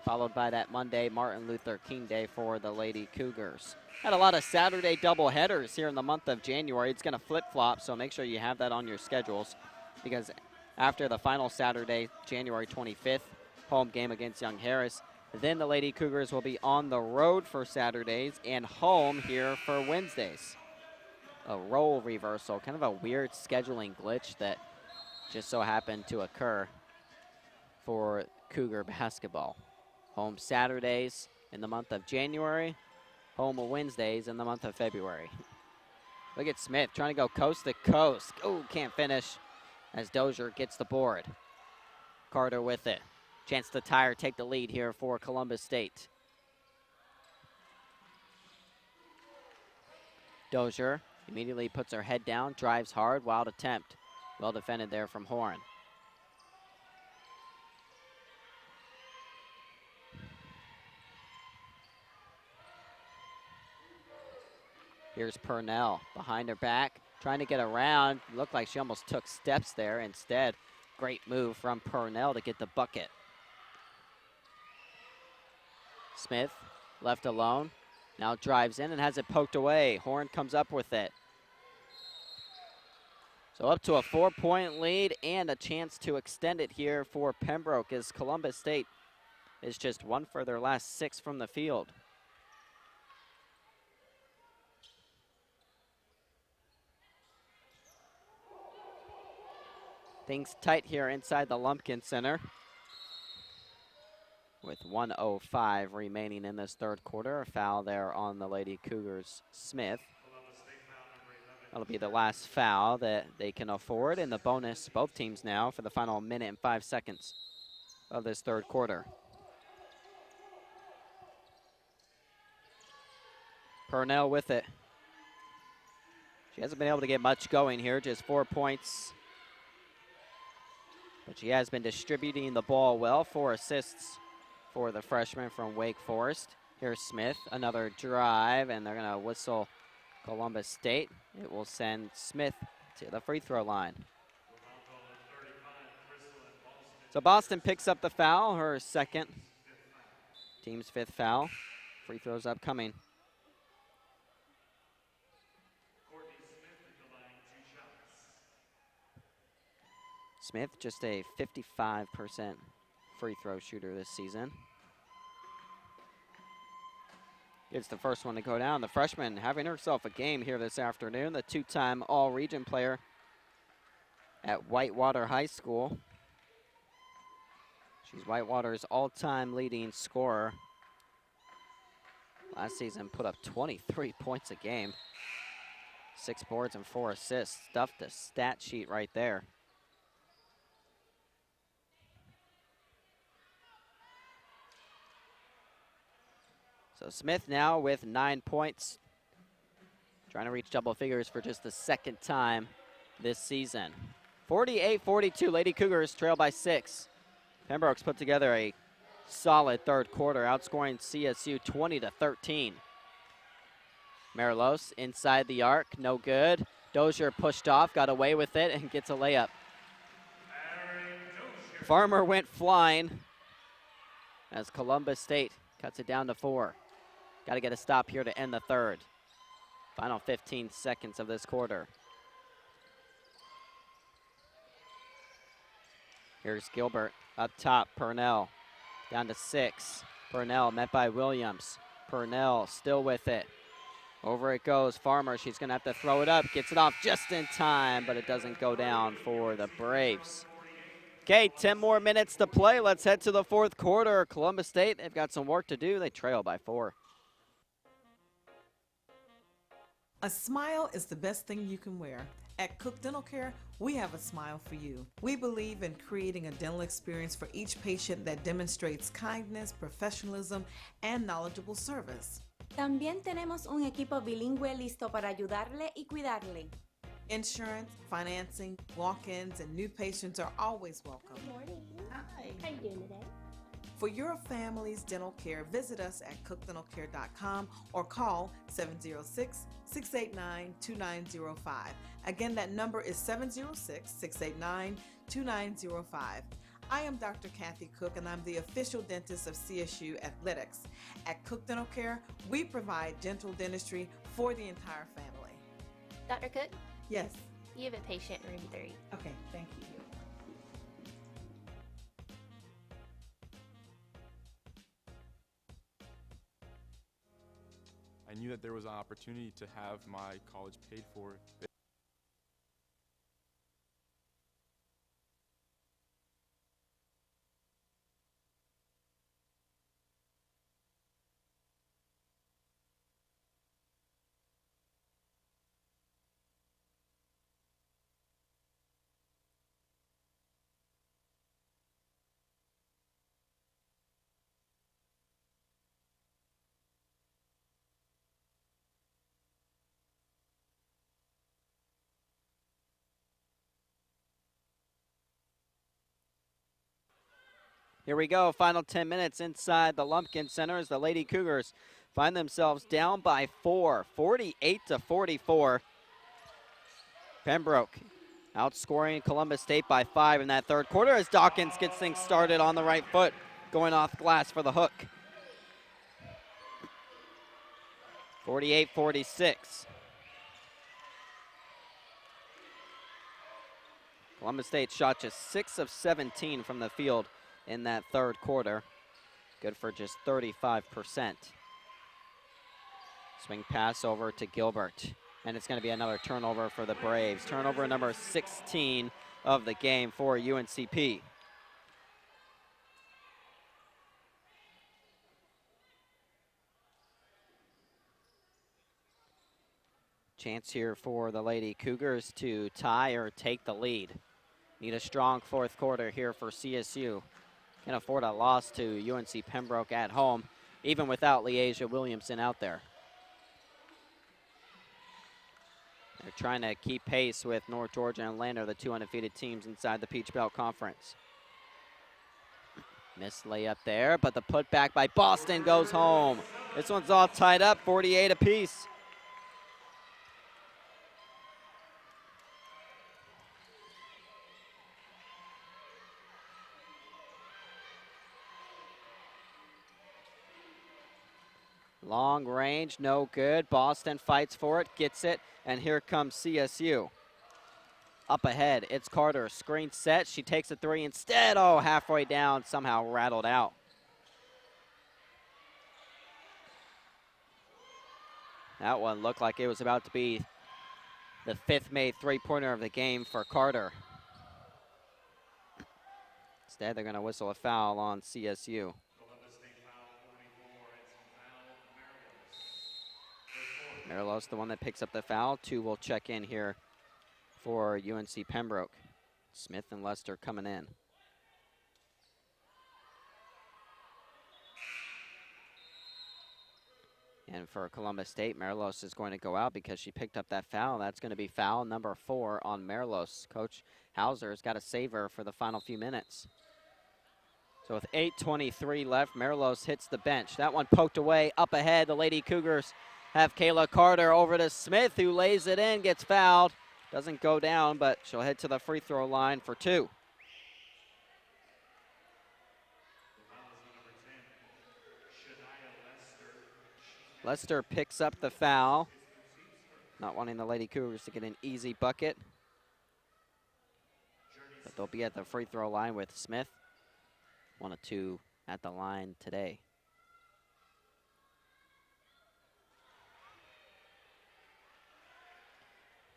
followed by that Monday, Martin Luther King Day for the Lady Cougars. Had a lot of Saturday doubleheaders here in the month of January. It's going to flip-flop, so make sure you have that on your schedules because after the final Saturday, January 25th, home game against Young Harris, then the Lady Cougars will be on the road for Saturdays and home here for Wednesdays. A role reversal, kind of a weird scheduling glitch that just so happened to occur for Cougar basketball. Home Saturdays in the month of January, home Wednesdays in the month of February. Look at Smith trying to go coast to coast. Oh, can't finish as Dozier gets the board. Carter with it. Chance to tie or take the lead here for Columbus State. Dozier immediately puts her head down, drives hard, wild attempt. Well defended there from Horn. Here's Purnell behind her back, trying to get around. Looked like she almost took steps there. Instead, great move from Purnell to get the bucket. Smith left alone. Now drives in and has it poked away. Horn comes up with it. So up to a 4-point lead and a chance to extend it here for Pembroke as Columbus State is just one for their last 6 from the field. Things tight here inside the Lumpkin Center with 1:05 remaining in this third quarter. A foul there on the Lady Cougars, Smith. That'll be the last foul that they can afford, and the bonus, both teams now, for the final minute and 5 seconds of this third quarter. Purnell with it. She hasn't been able to get much going here, just 4 points. But she has been distributing the ball well. 4 assists for the freshman from Wake Forest. Here's Smith, another drive, and they're gonna whistle Columbus State. It will send Smith to the free throw line. So Boston picks up the foul, her second, team's 5th foul. Free throws upcoming. Smith, just a 55% free throw shooter this season. Gets the first one to go down. The freshman having herself a game here this afternoon. The 2-time All-Region player at Whitewater High School. She's Whitewater's all-time leading scorer. Last season put up 23 points a game. 6 boards and 4 assists. Stuffed the stat sheet right there. So Smith now with 9 points. Trying to reach double figures for just the 2nd time this season. 48-42, Lady Cougars trail by 6. Pembroke's put together a solid third quarter, outscoring CSU 20-13. Marilos inside the arc, no good. Dozier pushed off, got away with it, and gets a layup. Farmer went flying as Columbus State cuts it down to 4. Got to get a stop here to end the third. Final 15 seconds of this quarter. Here's Gilbert up top. Purnell down to 6. Purnell met by Williams. Purnell still with it. Over it goes. Farmer, she's going to have to throw it up. Gets it off just in time, but it doesn't go down for the Braves. Okay, 10 more minutes to play. Let's head to the fourth quarter. Columbus State, they've got some work to do. They trail by 4. A smile is the best thing you can wear. At Cook Dental Care, we have a smile for you. We believe in creating a dental experience for each patient that demonstrates kindness, professionalism, and knowledgeable service. También tenemos un equipo bilingüe listo para ayudarle y cuidarle. Insurance, financing, walk-ins, and new patients are always welcome. Good morning. Hi. How you doing today? For your family's dental care, visit us at cookdentalcare.com or call 706-689-2905. Again, that number is 706-689-2905. I am Dr. Kathy Cook, and I'm the official dentist of CSU Athletics. At Cook Dental Care, we provide dental dentistry for the entire family. Dr. Cook, Yes. you have a patient in room 3. Okay, thank you. I knew that there was an opportunity to have my college paid for. Here we go, final 10 minutes inside the Lumpkin Center as the Lady Cougars find themselves down by 4, 48-44. Pembroke outscoring Columbus State by 5 in that third quarter as Dawkins gets things started on the right foot, going off glass for the hook. 48-46. Columbus State shot just 6 of 17 from the field in that third quarter. Good for just 35%. Swing pass over to Gilbert. And it's going to be another turnover for the Braves. Turnover number 16 of the game for UNCP. Chance here for the Lady Cougars to tie or take the lead. Need a strong fourth quarter here for CSU. Can't afford a loss to UNC Pembroke at home, even without Leasia Williamson out there. They're trying to keep pace with North Georgia and Lander, the two undefeated teams inside the Peach Belt Conference. Missed layup there, but the putback by Boston goes home. This one's all tied up, 48 apiece. Long range, no good. Boston fights for it, gets it, and here comes CSU. Up ahead, it's Carter, screen set. She takes a three instead. Oh, halfway down, somehow rattled out. That one looked like it was about to be the fifth made three-pointer of the game for Carter. Instead, they're going to whistle a foul on CSU. Marilos, the one that picks up the foul. 2 will check in here for UNC Pembroke. Smith and Lester coming in. And for Columbus State, Marilos is going to go out because she picked up that foul. That's going to be foul number 4 on Marilos. Coach Hauser's got to save her for the final few minutes. So with 8:23 left, Marilos hits the bench. That one poked away up ahead. The Lady Cougars have Kayla Carter over to Smith, who lays it in, gets fouled. Doesn't go down, but she'll head to the free throw line for 2. Lester picks up the foul. Not wanting the Lady Cougars to get an easy bucket. But they'll be at the free throw line with Smith. 1 of 2 at the line today.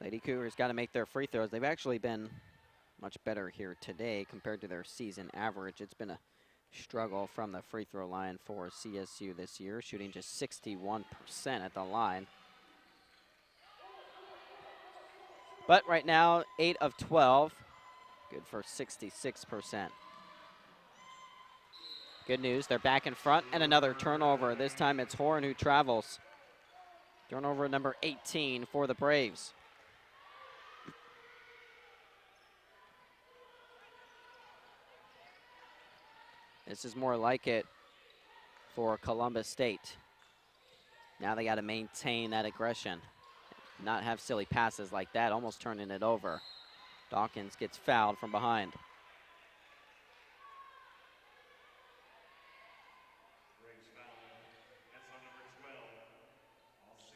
Lady Cougars got to make their free throws. They've actually been much better here today compared to their season average. It's been a struggle from the free throw line for CSU this year, shooting just 61% at the line. But right now, 8 of 12, good for 66%. Good news, they're back in front, and another turnover. This time it's Horn who travels. Turnover number 18 for the Braves. This is more like it for Columbus State. Now they got to maintain that aggression. Not have silly passes like that, almost turning it over. Dawkins gets fouled from behind.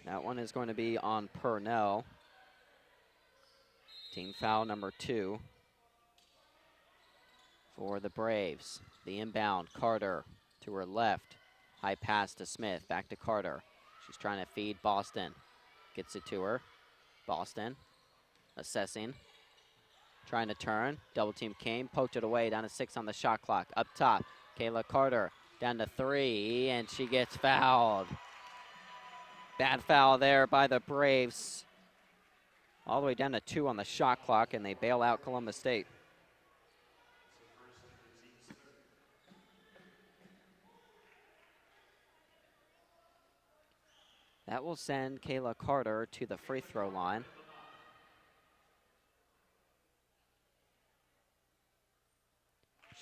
That one is going to be on Purnell. Team foul number 2 for the Braves. The inbound, Carter to her left. High pass to Smith, back to Carter. She's trying to feed Boston. Gets it to her. Boston assessing. Trying to turn. Double team came, poked it away, down to 6 on the shot clock. Up top, Kayla Carter down to 3, and she gets fouled. Bad foul there by the Braves. All the way down to 2 on the shot clock, and they bail out Columbus State. That will send Kayla Carter to the free throw line.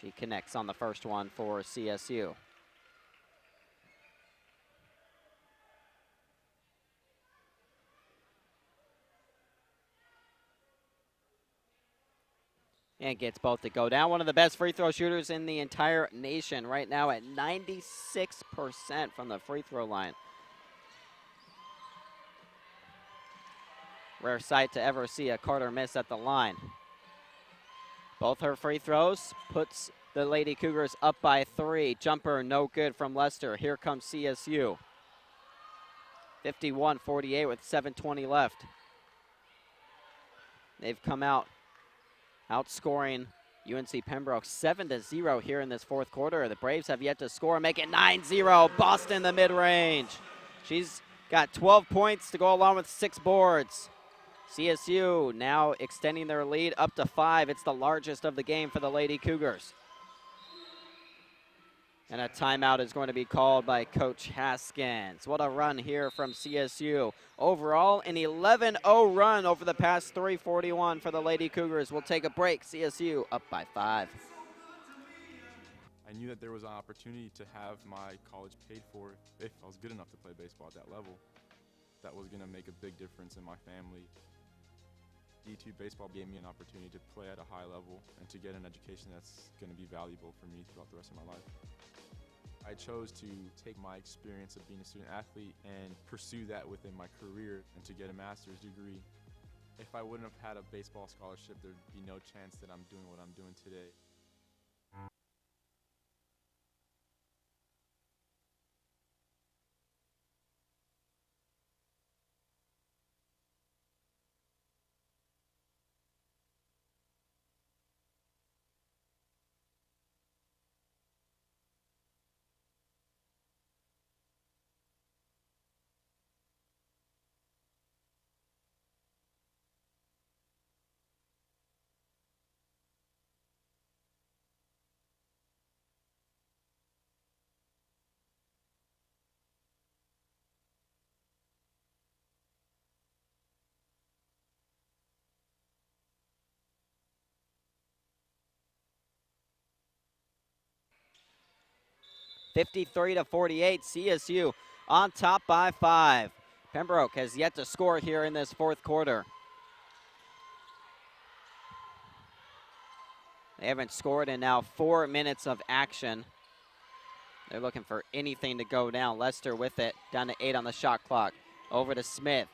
She connects on the first one for CSU. And gets both to go down. One of the best free throw shooters in the entire nation right now at 96% from the free throw line. Rare sight to ever see a Carter miss at the line. Both her free throws puts the Lady Cougars up by 3. Jumper no good from Leicester. Here comes CSU. 51-48 with 7:20 left. They've come out outscoring UNC Pembroke 7-0 here in this fourth quarter. The Braves have yet to score, make it 9-0. Boston the mid-range. She's got 12 points to go along with 6 boards. CSU now extending their lead up to 5. It's the largest of the game for the Lady Cougars. And a timeout is going to be called by Coach Haskins. What a run here from CSU. Overall, an 11-0 run over the past 3:41 for the Lady Cougars. We'll take a break. CSU up by 5. I knew that there was an opportunity to have my college paid for if I was good enough to play baseball at that level. That was going to make a big difference in my family. D2 baseball gave me an opportunity to play at a high level and to get an education that's going to be valuable for me throughout the rest of my life. I chose to take my experience of being a student athlete and pursue that within my career and to get a master's degree. If I wouldn't have had a baseball scholarship, there'd be no chance that I'm doing what I'm doing today. (53-48), CSU on top by 5. Pembroke has yet to score here in this fourth quarter. They haven't scored in now 4 minutes of action. They're looking for anything to go down. Leicester with it, down to 8 on the shot clock. Over to Smith.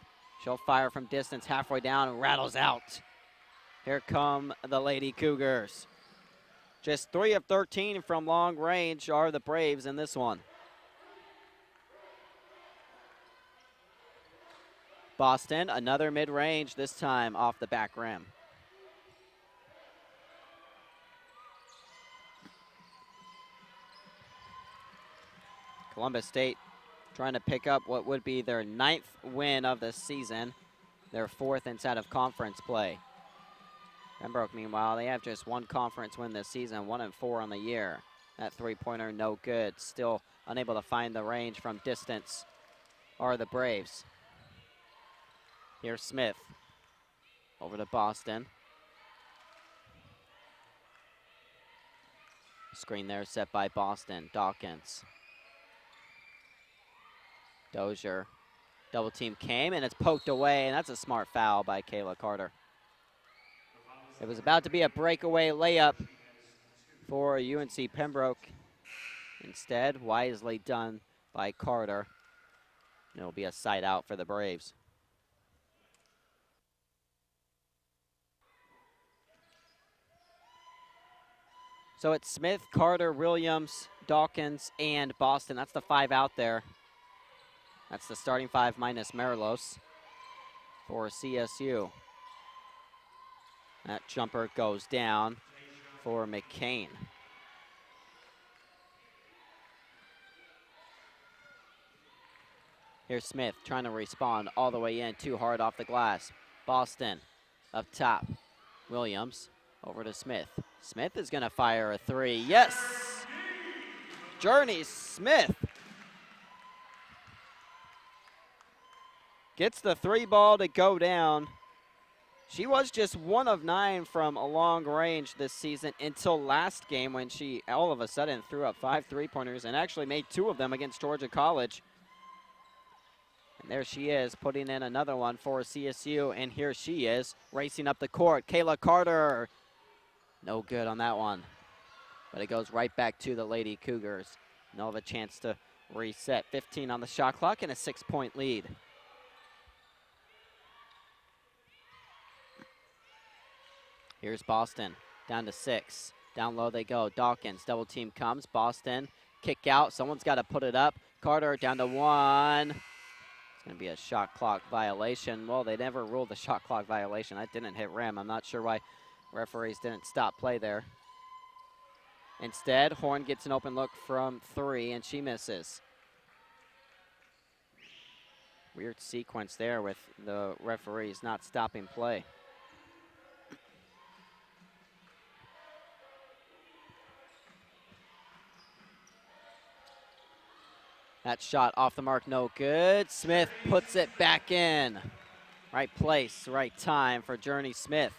She'll fire from distance, halfway down, and rattles out. Here come the Lady Cougars. Just 3 of 13 from long range are the Braves in this one. Boston, another mid-range, this time off the back rim. Columbus State trying to pick up what would be their 9th win of the season, their 4th inside of conference play. Pembroke, meanwhile, they have just 1 conference win this season, 1-4 on the year. That three-pointer, no good. Still unable to find the range from distance are the Braves. Here's Smith. Over to Boston. Screen there set by Boston. Dawkins. Dozier. Double team came, and it's poked away, and that's a smart foul by Kayla Carter. It was about to be a breakaway layup for UNC Pembroke. Instead, wisely done by Carter. It'll be a side out for the Braves. So it's Smith, Carter, Williams, Dawkins, and Boston. That's the 5 out there. That's the starting 5 minus Merlos for CSU. That jumper goes down for McCain. Here's Smith trying to respond all the way in, too hard off the glass. Boston up top. Williams over to Smith. Smith is gonna fire a 3. Yes! Journey Smith gets the 3 ball to go down. She was just 1 of 9 from a long range this season until last game when she all of a sudden threw up 5 3-pointers and actually made 2 of them against Georgia College. And there she is putting in another one for CSU, and here she is racing up the court. Kayla Carter No good on that one. But it goes right back to the Lady Cougars. They'll have a chance to reset. 15 on the shot clock and a 6-point lead. Here's Boston, down to 6. Down low they go. Dawkins, double team comes. Boston, kick out. Someone's got to put it up. Carter down to 1. It's going to be a shot clock violation. Well, they never ruled the shot clock violation. That didn't hit rim. I'm not sure why referees didn't stop play there. Instead, Horn gets an open look from 3, and she misses. Weird sequence there with the referees not stopping play. That shot off the mark, no good. Smith puts it back in. Right place, right time for Journey Smith.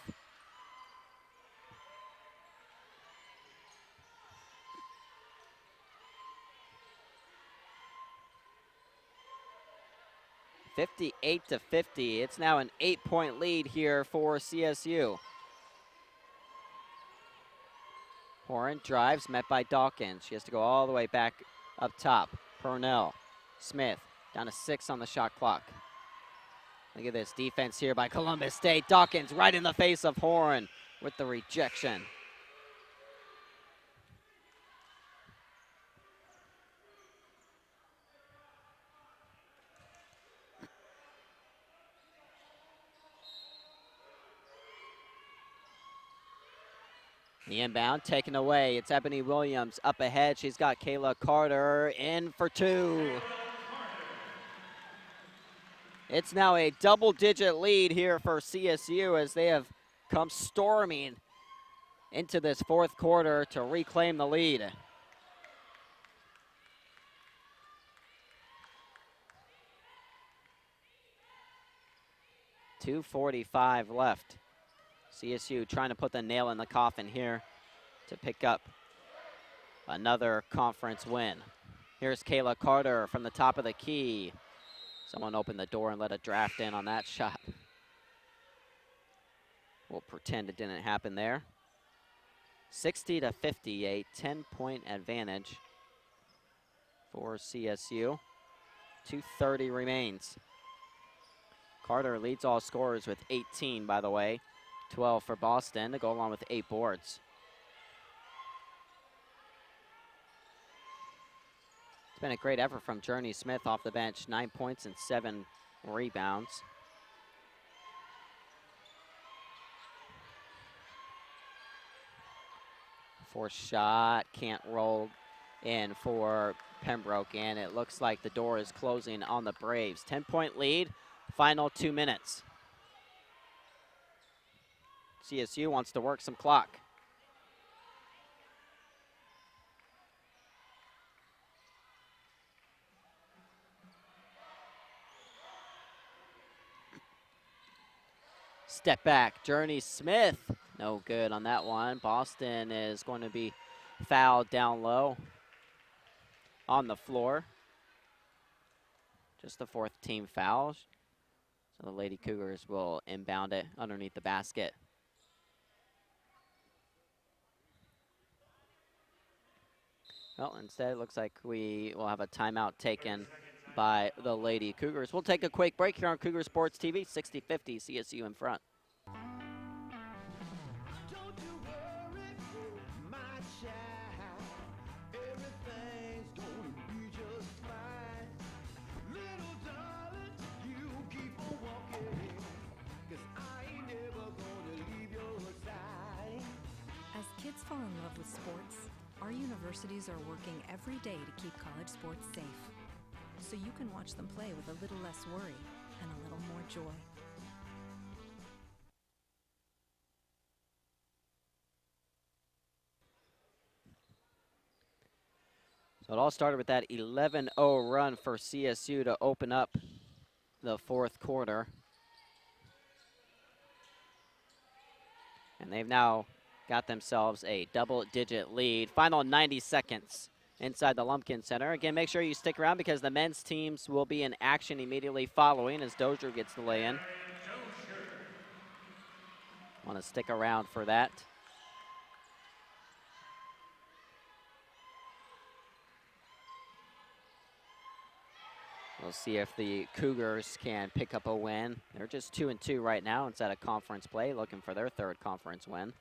(58-50). It's now an 8-point lead here for CSU. Horan drives, met by Dawkins. She has to go all the way back up top. Purnell, Smith, down to 6 on the shot clock. Look at this defense here by Columbus State. Dawkins right in the face of Horan with the rejection. The inbound taken away. It's Ebony Williams up ahead. She's got Kayla Carter in for 2. It's now a double-digit lead here for CSU as they have come storming into this fourth quarter to reclaim the lead. .245 left. CSU trying to put the nail in the coffin here to pick up another conference win. Here's Kayla Carter from the top of the key. Someone opened the door and let a draft in on that shot. We'll pretend it didn't happen there. 60-50, a 10-point advantage for CSU. 2:30 remains. Carter leads all scorers with 18, by the way. 12 for Boston to go along with 8 boards. It's been a great effort from Journey Smith off the bench. 9 points and 7 rebounds. Forced shot, can't roll in for Pembroke, and it looks like the door is closing on the Braves. 10-point lead, final 2 minutes. CSU wants to work some clock. Step back, Journey Smith. No good on that one. Boston is going to be fouled down low on the floor. Just the 4th team foul. So the Lady Cougars will inbound it underneath the basket. Well, instead, it looks like we will have a timeout taken by the Lady Cougars. We'll take a quick break here on Cougar Sports TV. 60-50, CSU in front. As kids fall in love with sports, our universities are working every day to keep college sports safe, so you can watch them play with a little less worry and a little more joy. So it all started with that 11-0 run for CSU to open up the fourth quarter. And they've now got themselves a double-digit lead. Final 90 seconds inside the Lumpkin Center. Again, make sure you stick around because the men's teams will be in action immediately following as Dozier gets the lay-in. Want to stick around for that. We'll see if the Cougars can pick up a win. They're just 2-2 right now inside of conference play, looking for their third conference win.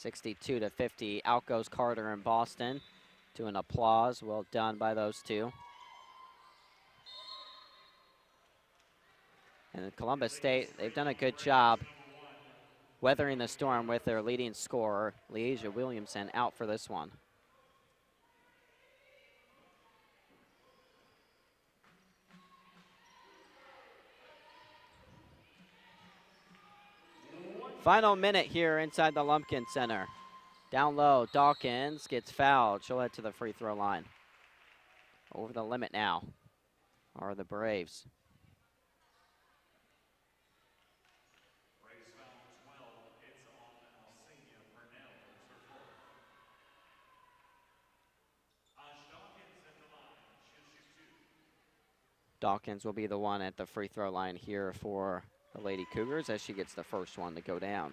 (62-50). Out goes Carter and Boston to an applause. Well done by those two. And Columbus State, they've done a good job weathering the storm with their leading scorer, Leasia Williamson, out for this one. Final minute here inside the Lumpkin Center. Down low, Dawkins gets fouled. She'll head to the free throw line. Over the limit now are the Braves. Dawkins will be the one at the free throw line here for the Lady Cougars as she gets the first one to go down.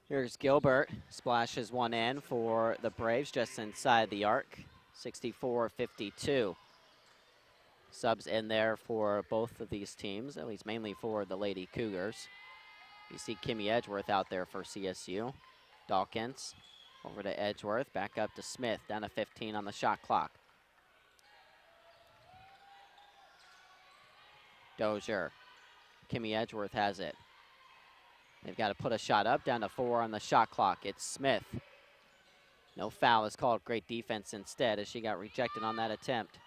Here's Gilbert, splashes one in for the Braves just inside the arc, 64-52. Subs in there for both of these teams, at least mainly for the Lady Cougars. You see Kimmy Edgeworth out there for CSU. Dawkins over to Edgeworth, back up to Smith, down to 15 on the shot clock. Dozier, Kimmy Edgeworth has it. They've got to put a shot up, down to 4 on the shot clock. It's Smith. No foul is called. Great defense instead as she got rejected on that attempt.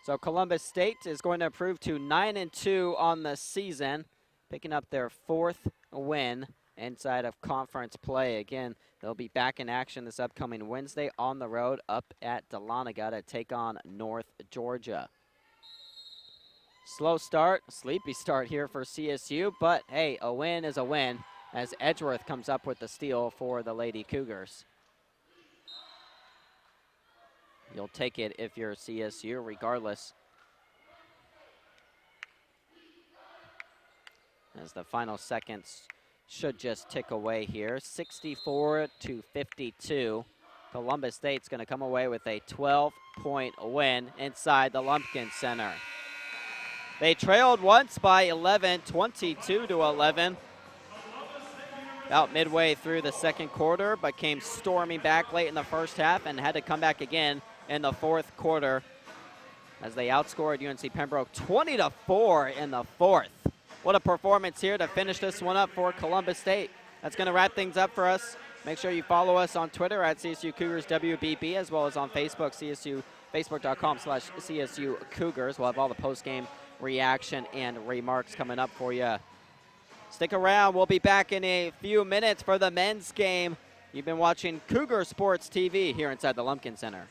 So Columbus State is going to improve to 9-2 on the season, picking up their 4th win inside of conference play. Again, they'll be back in action this upcoming Wednesday on the road up at Dahlonega to take on North Georgia. Slow start, sleepy start here for CSU, but hey, a win is a win as Edgeworth comes up with the steal for the Lady Cougars. You'll take it if you're CSU regardless. As the final seconds should just tick away here. 64-52. Columbus State's going to come away with a 12-point win inside the Lumpkin Center. They trailed once by 11, 22-11. About midway through the second quarter, but came storming back late in the first half and had to come back again in the fourth quarter as they outscored UNC Pembroke 20-4 in the fourth. What a performance here to finish this one up for Columbus State. That's going to wrap things up for us. Make sure you follow us on Twitter at CSU Cougars WBB, as well as on Facebook, Facebook.com/CSU Cougars. We'll have all the post-game reaction and remarks coming up for you. Stick around. We'll be back in a few minutes for the men's game. You've been watching Cougar Sports TV here inside the Lumpkin Center.